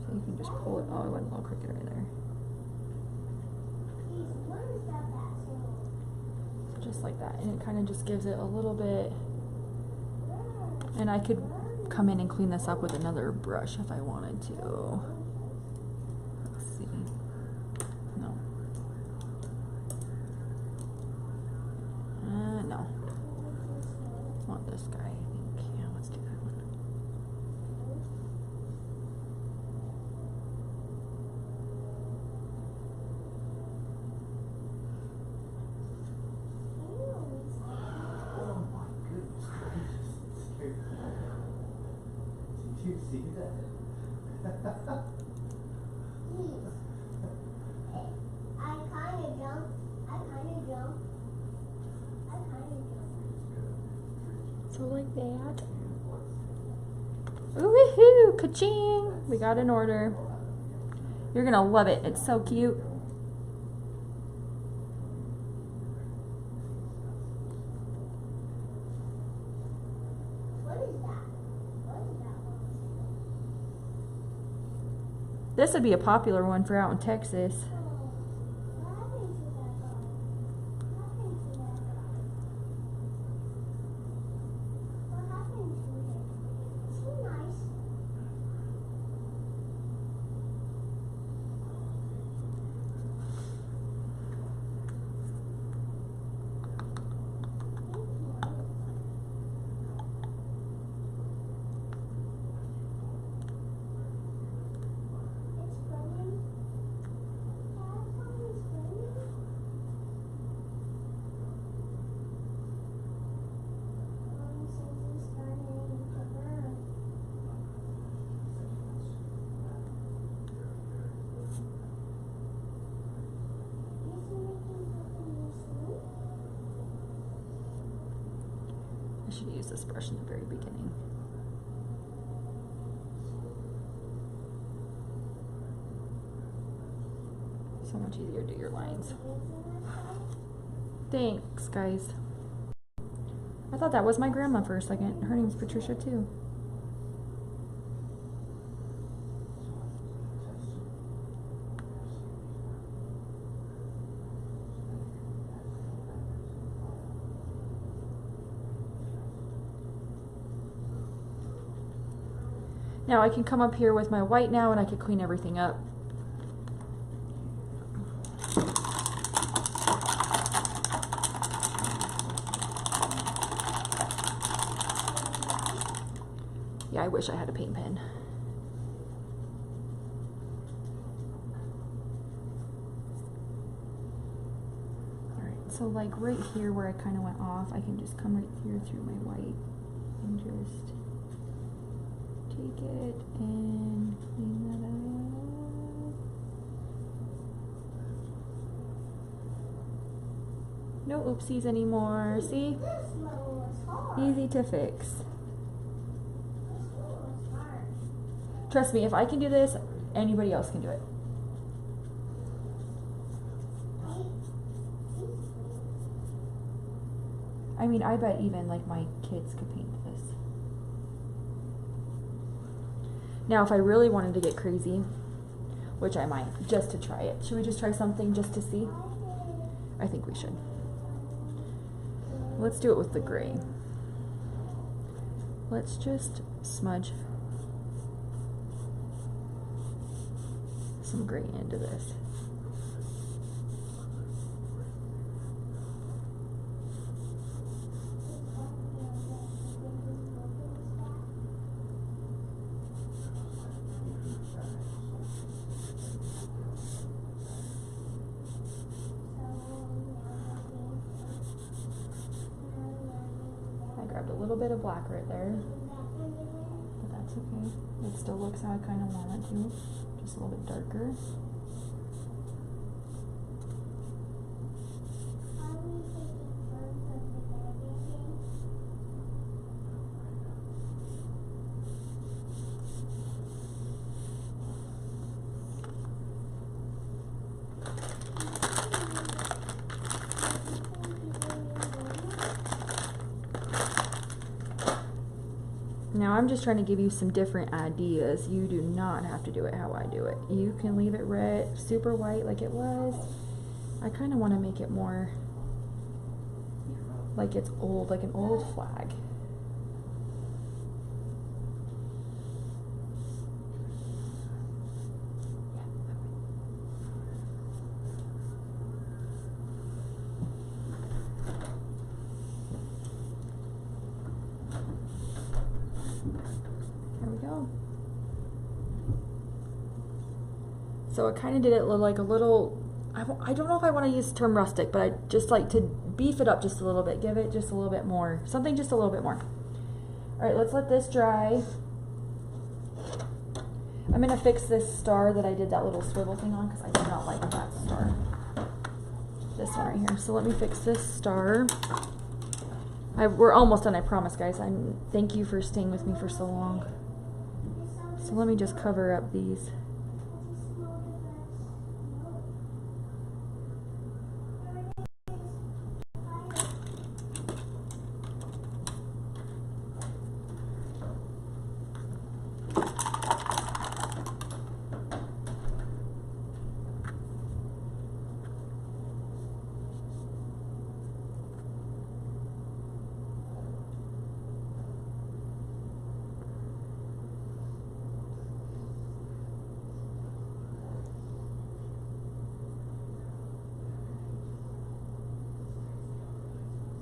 so you can just pull it. Oh, it went a little crooked right there. So just like that, and it kind of just gives it a little bit. And I could come in and clean this up with another brush if I wanted to. Let's see. No. No. I want this guy, I think. Yeah, let's do that one. you see that? I kind of jump. I kind of jump. I kind of jump. So like that. Woohoo! Ka-ching! We got an order. You're gonna love it. It's so cute. What is that? What is that one? This would be a popular one for out in Texas. What happened to that guy? What happened to that guy? What happened to him? Is he nice? I should use this brush in the very beginning. So much easier to do your lines. Thanks, guys. I thought that was my grandma for a second. Her name's Patricia, too. Now I can come up here with my white now and I can clean everything up. Yeah, I wish I had a paint pen. Alright, so like right here where I kind of went off, I can just come right here through my white and just take it and clean that up. No oopsies anymore. See? This one was hard. Easy to fix. This one was hard. Trust me, if I can do this, anybody else can do it. I mean, I bet even like my kids could paint this. Now, if I really wanted to get crazy, which I might, just to try it. Should we just try something just to see? I think we should. Let's do it with the gray. Let's just smudge some gray into this. Grabbed a little bit of black right there, but that's okay. It still looks how I kind of want it to, just a little bit darker. Now I'm just trying to give you some different ideas. You do not have to do it how I do it. You can leave it red, super white like it was. I kind of want to make it more like it's old, like an old flag. So I kind of did it like a little, I don't know if I want to use the term rustic, but I just like to beef it up just a little bit, give it just a little bit more, something just a little bit more. All right, let's let this dry. I'm gonna fix this star that I did that little swivel thing on because I do not like that star. This one right here. So let me fix this star. We're almost done, I promise, guys. Thank you for staying with me for so long. So let me just cover up these.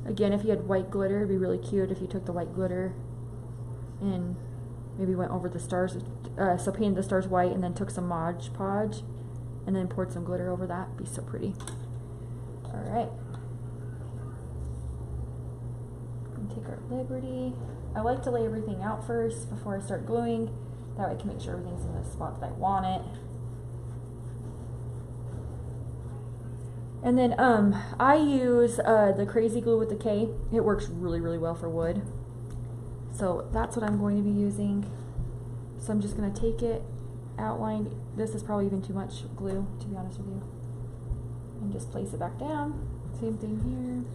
Again, if you had white glitter, it'd be really cute if you took the white glitter and maybe went over the stars, so painted the stars white and then took some Mod Podge and then poured some glitter over that. It'd be so pretty. Alright. Take our Liberty. I like to lay everything out first before I start gluing. That way I can make sure everything's in the spot that I want it. And then I use the Crazy Glue with the K. It works really, really well for wood. So that's what I'm going to be using. So I'm just going to take it, outline. This is probably even too much glue, to be honest with you. And just place it back down. Same thing here.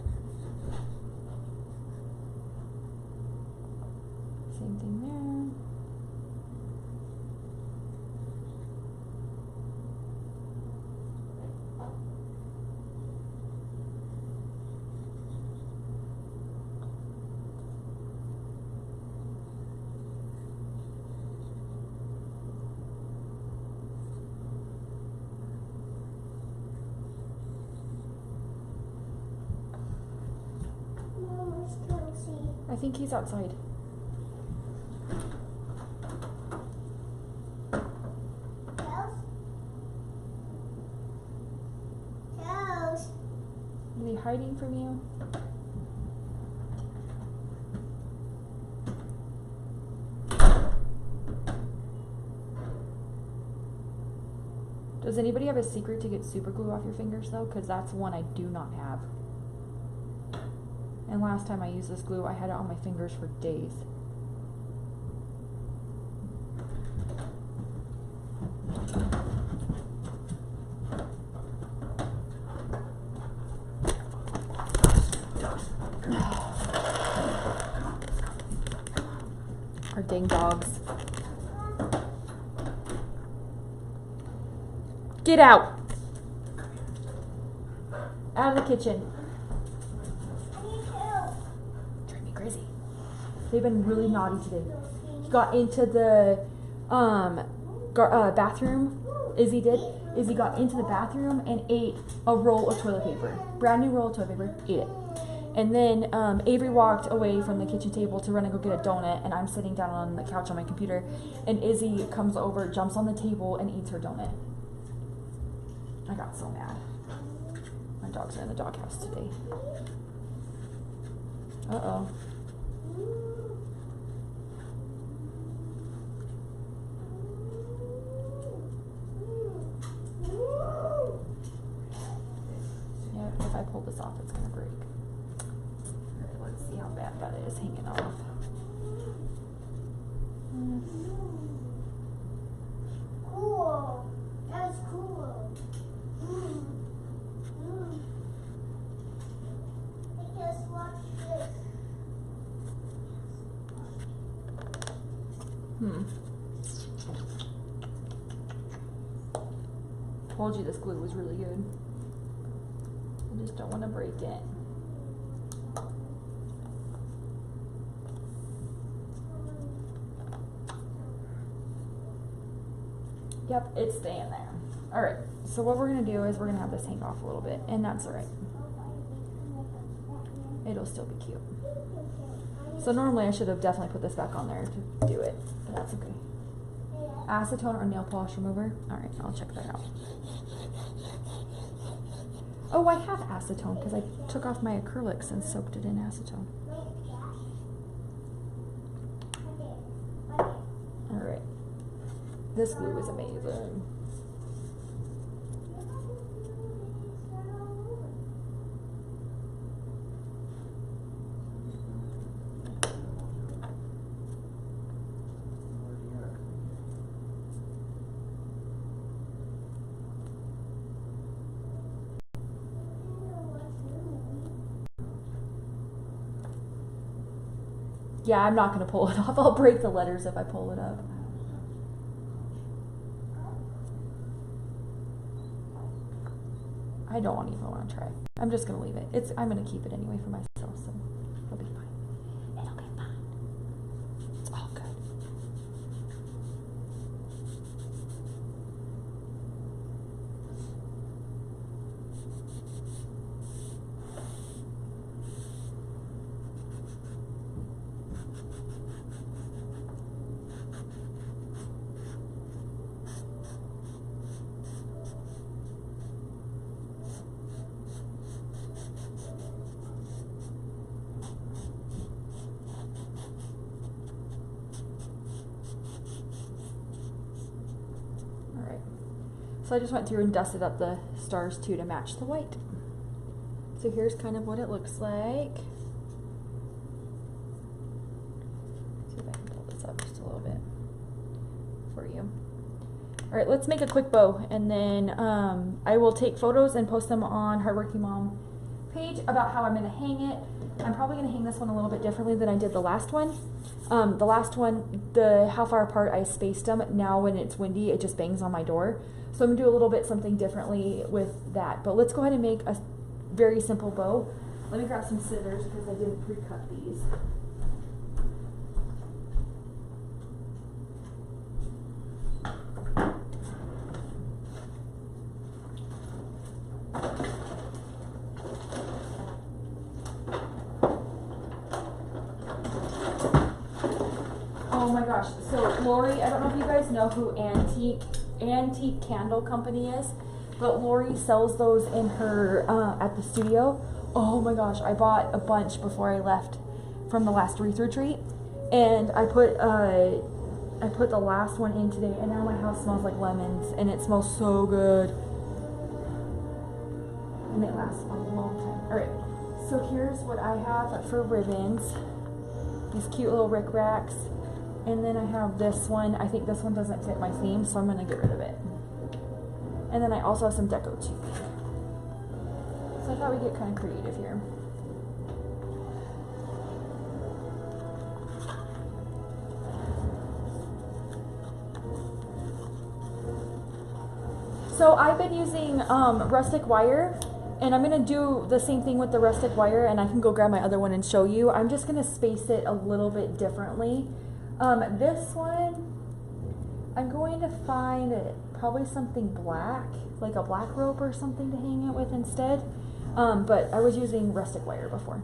Same thing there. I think he's outside. Charles. Are they hiding from you? Does anybody have a secret to get super glue off your fingers though? Because that's one I do not have. And last time I used this glue, I had it on my fingers for days. Our dang dogs. Get out! Out of the kitchen. Crazy. They've been really naughty today. He got into the bathroom. Izzy did. Izzy got into the bathroom and ate a roll of toilet paper. Brand new roll of toilet paper. Ate it. And then Avery walked away from the kitchen table to run and go get a donut. And I'm sitting down on the couch on my computer. And Izzy comes over, jumps on the table, and eats her donut. I got so mad. My dogs are in the doghouse today. Uh-oh. Yep, if I pull this off, it's gonna break. Alright, let's see how bad that is hanging off. Cool. That was cool. Just watch this. Told you this glue was really good. I just don't want to break it. Yep, it's staying there. Alright, so what we're going to do is we're going to have this hang off a little bit, and that's alright. It'll still be cute. So normally I should have definitely put this back on there to do it, but that's okay. Acetone or nail polish remover? Alright, I'll check that out. Oh, I have acetone because I took off my acrylics and soaked it in acetone. Alright. This glue is amazing. Yeah, I'm not going to pull it off. I'll break the letters if I pull it up. I don't even want to try. I'm just going to leave it. I'm going to keep it anyway for myself, so it'll be fine. It'll be fine. It's all good. So I just went through and dusted up the stars too to match the white. So here's kind of what it looks like. Let's see if I can pull this up just a little bit for you. All right, let's make a quick bow, and then I will take photos and post them on Hardworking Mom page about how I'm going to hang it. I'm probably going to hang this one a little bit differently than I did the last one. The last one, how far apart I spaced them. Now when it's windy, it just bangs on my door. So I'm going to do a little bit something differently with that. But let's go ahead and make a very simple bow. Let me grab some scissors because I didn't pre-cut these. Oh my gosh, so Lori, I don't know if you guys know who Antique Candle Company is, but Lori sells those in her, at the studio. Oh my gosh, I bought a bunch before I left from the last wreath retreat, and I put the last one in today, and now my house smells like lemons, and it smells so good, and it lasts a long time. Alright, so here's what I have for ribbons, these cute little rickracs. And then I have this one. I think this one doesn't fit my theme, so I'm going to get rid of it. And then I also have some deco too. So I thought we'd get kind of creative here. So I've been using rustic wire, and I'm going to do the same thing with the rustic wire, and I can go grab my other one and show you. I'm just going to space it a little bit differently. This one, I'm going to find probably something black, like a black rope or something to hang it with instead. But I was using rustic wire before.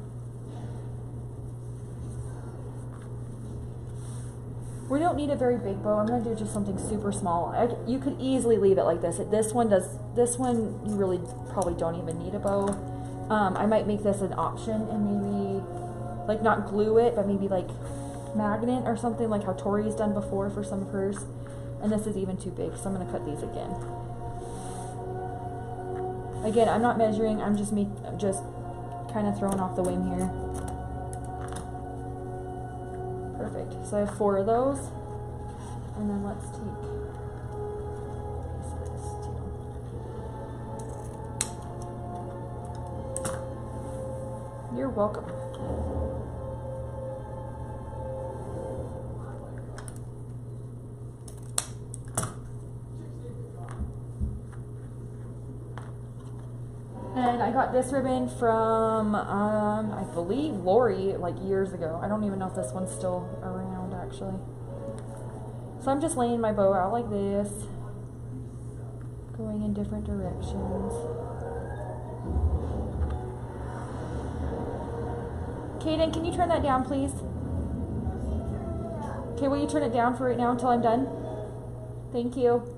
We don't need a very big bow. I'm going to do just something super small. You could easily leave it like this. This one you really probably don't even need a bow. I might make this an option and maybe, like, not glue it, but maybe like magnet or something, like how Tori's done before for some of hers. And this is even too big, so I'm going to cut these again. Again, I'm not measuring, I'm just kind of throwing off the whim here. Perfect. So I have 4 of those. And then let's take this too. You're welcome. And I got this ribbon from, I believe, Lori, like years ago. I don't even know if this one's still around, actually. So I'm just laying my bow out like this, going in different directions. Kaden, can you turn that down, please? Okay, will you turn it down for right now until I'm done? Thank you.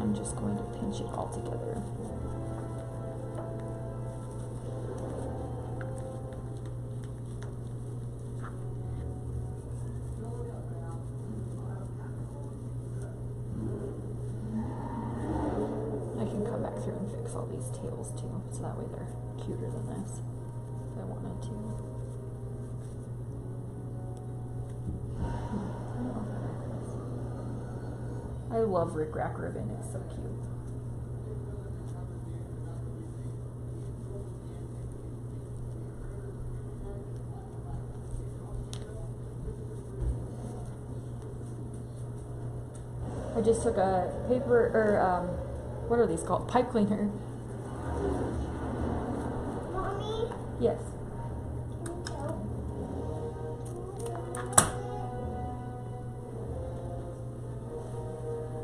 I'm just going to pinch it all together. all these tails too, so that way they're cuter than this if I wanted to. I love Rick Rack ribbon, it's so cute. I just took a paper, or what are these called? Pipe cleaner. Mommy? Yes.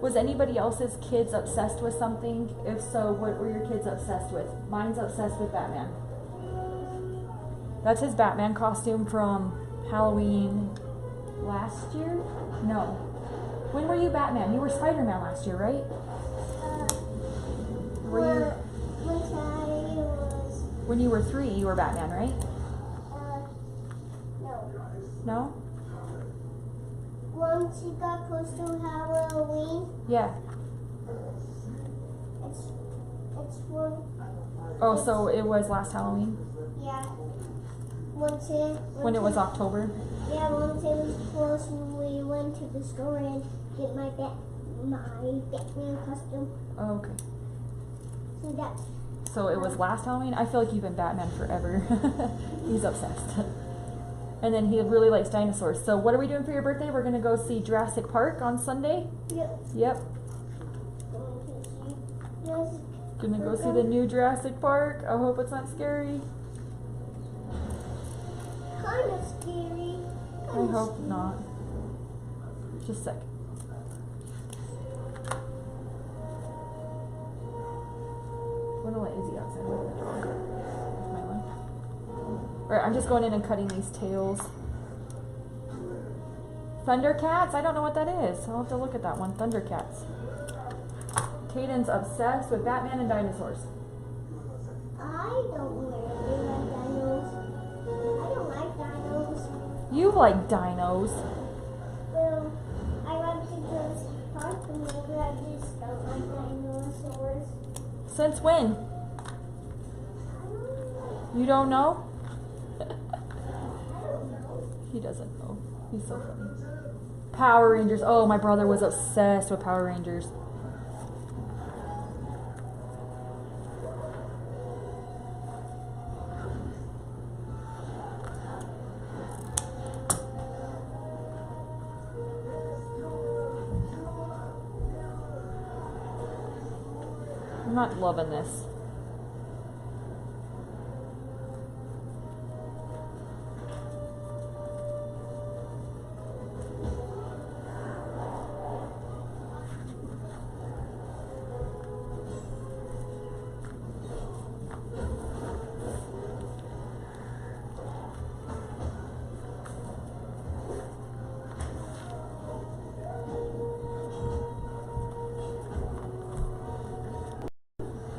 Was anybody else's kids obsessed with something? If so, what were your kids obsessed with? Mine's obsessed with Batman. That's his Batman costume from Halloween last year? No. When were you Batman? You were Spider-Man last year, right? When you were 3, you were Batman, right? No. No? Once you got close to Halloween, Yeah. it's one. Oh, so it was last Halloween? Yeah. When it was October? Yeah, once it was close and we went to the store and get my Batman costume. Oh, okay. So it was last Halloween? I feel like you've been Batman forever. He's obsessed. And then he really likes dinosaurs. So what are we doing for your birthday? We're going to go see Jurassic Park on Sunday? Yep. Yep. Gonna go see the new Jurassic Park. I hope it's not scary. Kind of scary. I hope not. Just a sec. I'm gonna let Izzy outside with the dog. With my one. Alright, I'm just going in and cutting these tails. Thundercats? I don't know what that is. I'll have to look at that one. Thundercats. Caden's obsessed with Batman and dinosaurs. I don't really like dinos. I don't like dinos. You like dinos. Well, I like to go to the park and maybe I just don't like dinosaurs. Since when? You don't know? He doesn't know. He's so funny. Power Rangers. Oh, my brother was obsessed with Power Rangers. I'm not loving this.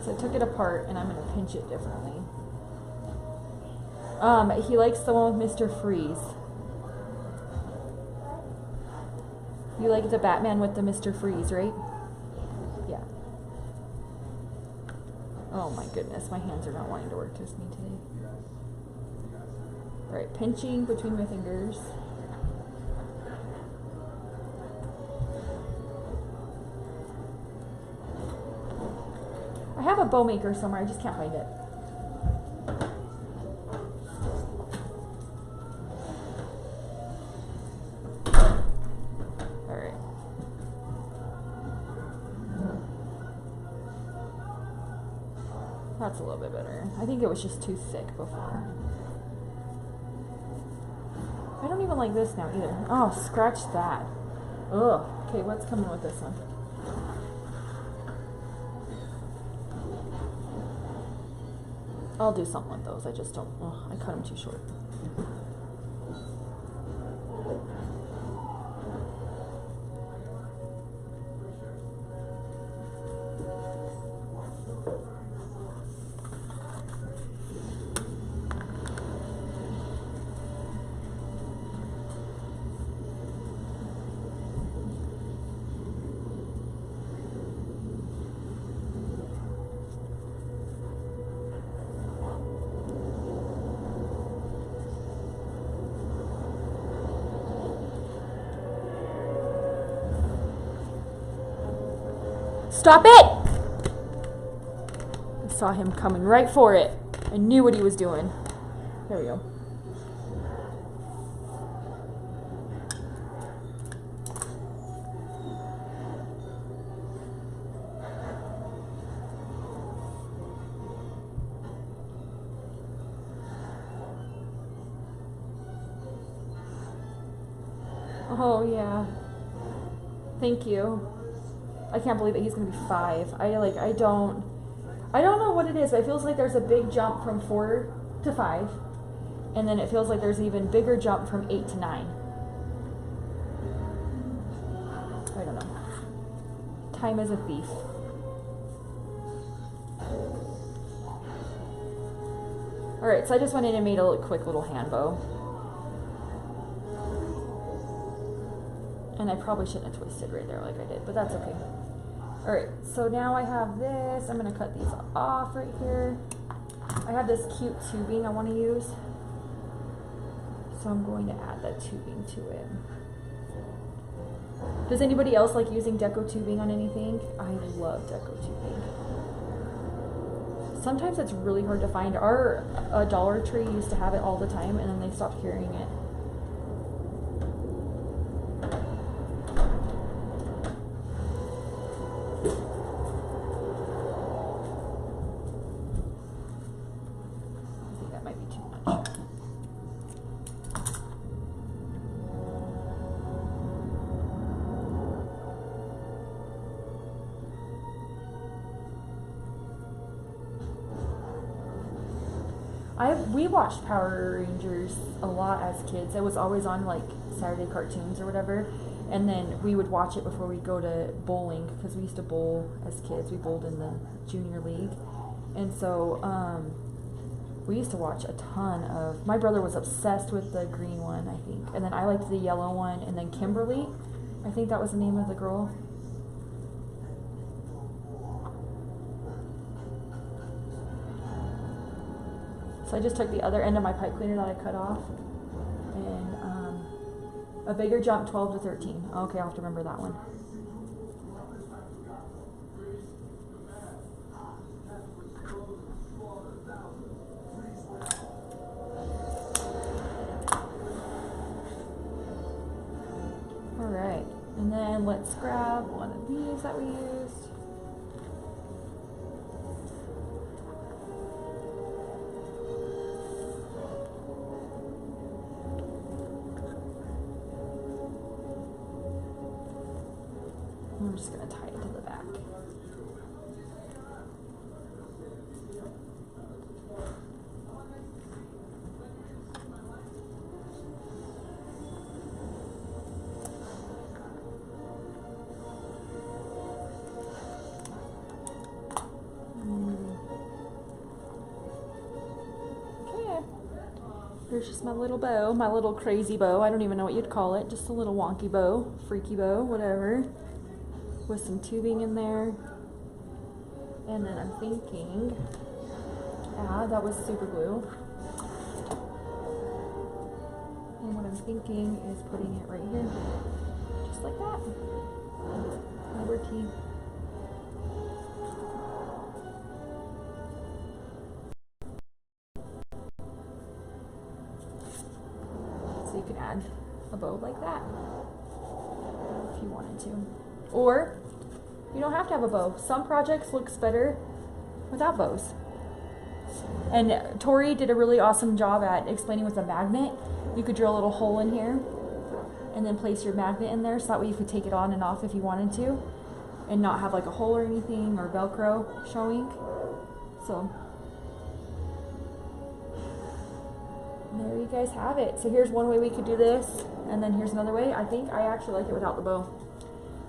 So I took it apart and I'm going to pinch it differently. He likes the one with Mr. Freeze. You like the Batman with the Mr. Freeze, right? Yeah. Oh my goodness, my hands are not wanting to work with me today. Alright, pinching between my fingers. I have a bow maker somewhere, I just can't find it. Alright. That's a little bit better. I think it was just too thick before. I don't even like this now either. Oh, scratch that. Ugh. Okay, what's coming with this one? I'll do something with those. I just don't. Oh, I cut them too short. Stop it! I saw him coming right for it. I knew what he was doing. There we go. Oh yeah. Thank you. I can't believe that he's gonna be 5. I don't know what it is, but it feels like there's a big jump from 4 to 5. And then it feels like there's an even bigger jump from 8 to 9. I don't know. Time is a thief. Alright, so I just went in and made a quick little hand bow. And I probably shouldn't have twisted right there like I did, but that's okay. Alright, so now I have this. I'm going to cut these off right here. I have this cute tubing I want to use. So I'm going to add that tubing to it. Does anybody else like using deco tubing on anything? I love deco tubing. Sometimes it's really hard to find. Our Dollar Tree used to have it all the time, and then they stopped carrying it. We watched Power Rangers a lot as kids. It was always on like Saturday cartoons or whatever, and then we would watch it before we go to bowling, because we used to bowl as kids. We bowled in the junior league, and so we used to watch a ton of. My brother was obsessed with the green one, I think, and then I liked the yellow one, and then Kimberly, I think that was the name of the girl. So I just took the other end of my pipe cleaner that I cut off, and a bigger jump, 12 to 13. Okay, I'll have to remember that one. All right, and then let's grab one of these that we used. I'm just going to tie it to the back. Okay. Here's just my little bow, my little crazy bow. I don't even know what you'd call it. Just a little wonky bow, freaky bow, whatever. With some tubing in there, and then I'm thinking, that was super glue, and what I'm thinking is putting it right here, just like that. Liberty. So you can add a bow like that if you wanted to. Or you don't have to have a bow. Some projects looks better without bows. And Tori did a really awesome job at explaining with a magnet. You could drill a little hole in here and then place your magnet in there, so that way you could take it on and off if you wanted to and not have like a hole or anything or Velcro showing. So there you guys have it. So here's one way we could do this, and then here's another way. I think I actually like it without the bow.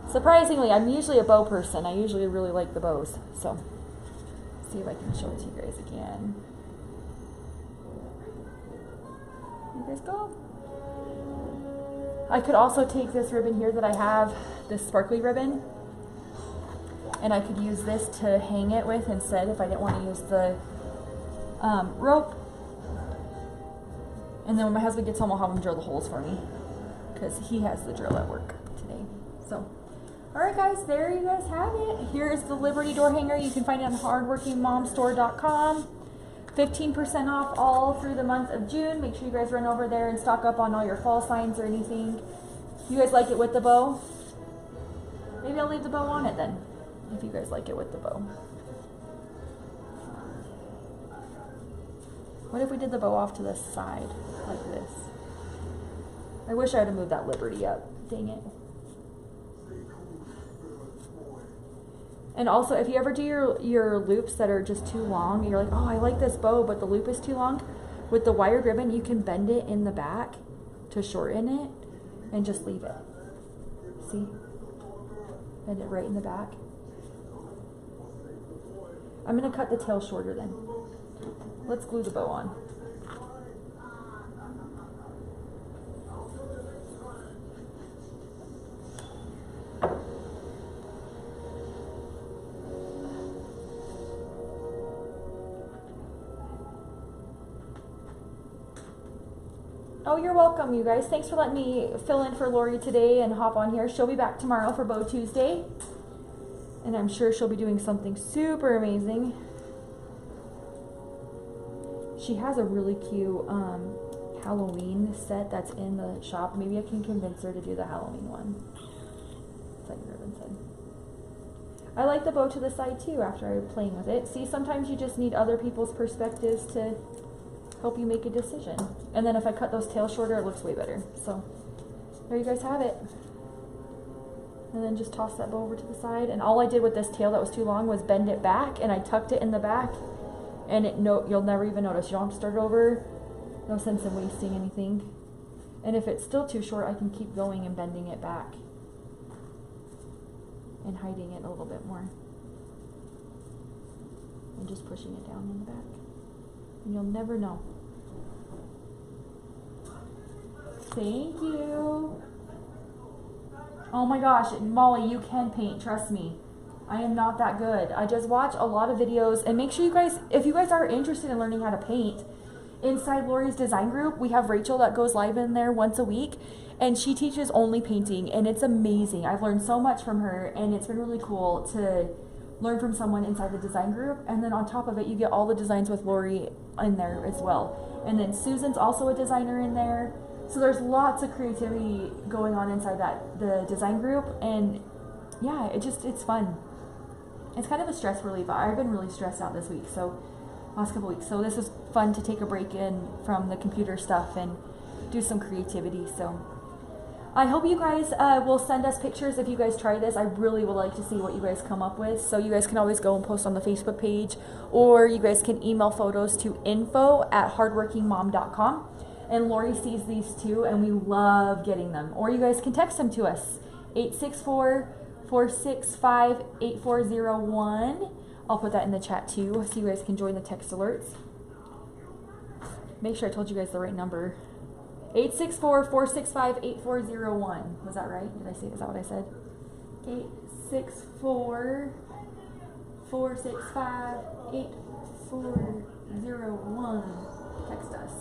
Surprisingly, I'm usually a bow person. I usually really like the bows. So, see if I can show it to you guys again. There you guys go. I could also take this ribbon here that I have, this sparkly ribbon, and I could use this to hang it with instead if I didn't want to use the rope. And then when my husband gets home, I'll have him drill the holes for me, because he has the drill at work today. So. Alright guys, there you guys have it. Here is the Liberty door hanger. You can find it on hardworkingmomstore.com. 15% off all through the month of June. Make sure you guys run over there and stock up on all your fall signs or anything. You guys like it with the bow? Maybe I'll leave the bow on it then, if you guys like it with the bow. What if we did the bow off to the side, like this? I wish I would have moved that Liberty up. Dang it. And also, if you ever do your loops that are just too long, and you're like, oh, I like this bow, but the loop is too long, with the wired ribbon, you can bend it in the back to shorten it and just leave it. See? Bend it right in the back. I'm going to cut the tail shorter then. Let's glue the bow on. Oh, you're welcome, you guys. Thanks for letting me fill in for Lori today and hop on here. She'll be back tomorrow for Bow Tuesday. And I'm sure she'll be doing something super amazing. She has a really cute Halloween set that's in the shop. Maybe I can convince her to do the Halloween one. It's like Ribbon said. I like the bow to the side too after I'm playing with it. See, sometimes you just need other people's perspectives to help you make a decision. And then if I cut those tails shorter, it looks way better. So there you guys have it. And then just toss that bow over to the side. And all I did with this tail that was too long was bend it back, and I tucked it in the back, and you'll never even notice. You don't have to start over. No sense in wasting anything. And if it's still too short, I can keep going and bending it back and hiding it a little bit more and just pushing it down in the back. And you'll never know. Thank you. Oh my gosh, Molly, you can paint, trust me. I am not that good. I just watch a lot of videos, and make sure you guys, if you guys are interested in learning how to paint, inside Lori's design group, we have Rachel that goes live in there once a week, and she teaches only painting, and it's amazing. I've learned so much from her, and it's been really cool to learn from someone inside the design group. And then on top of it, you get all the designs with Lori in there as well. And then Susan's also a designer in there. So there's lots of creativity going on inside the design group, and yeah, it's fun. It's kind of a stress reliever. I've been really stressed out this week, so last couple weeks. So this was fun to take a break in from the computer stuff and do some creativity. So I hope you guys will send us pictures if you guys try this. I really would like to see what you guys come up with. So you guys can always go and post on the Facebook page, or you guys can email photos to info@hardworkingmom.com. And Lori sees these too, and we love getting them. Or you guys can text them to us, 864-465-8401. I'll put that in the chat too, so you guys can join the text alerts. Make sure I told you guys the right number. 864-465-8401. Was that right? Did I say, is that what I said? 864-465-8401. Text us.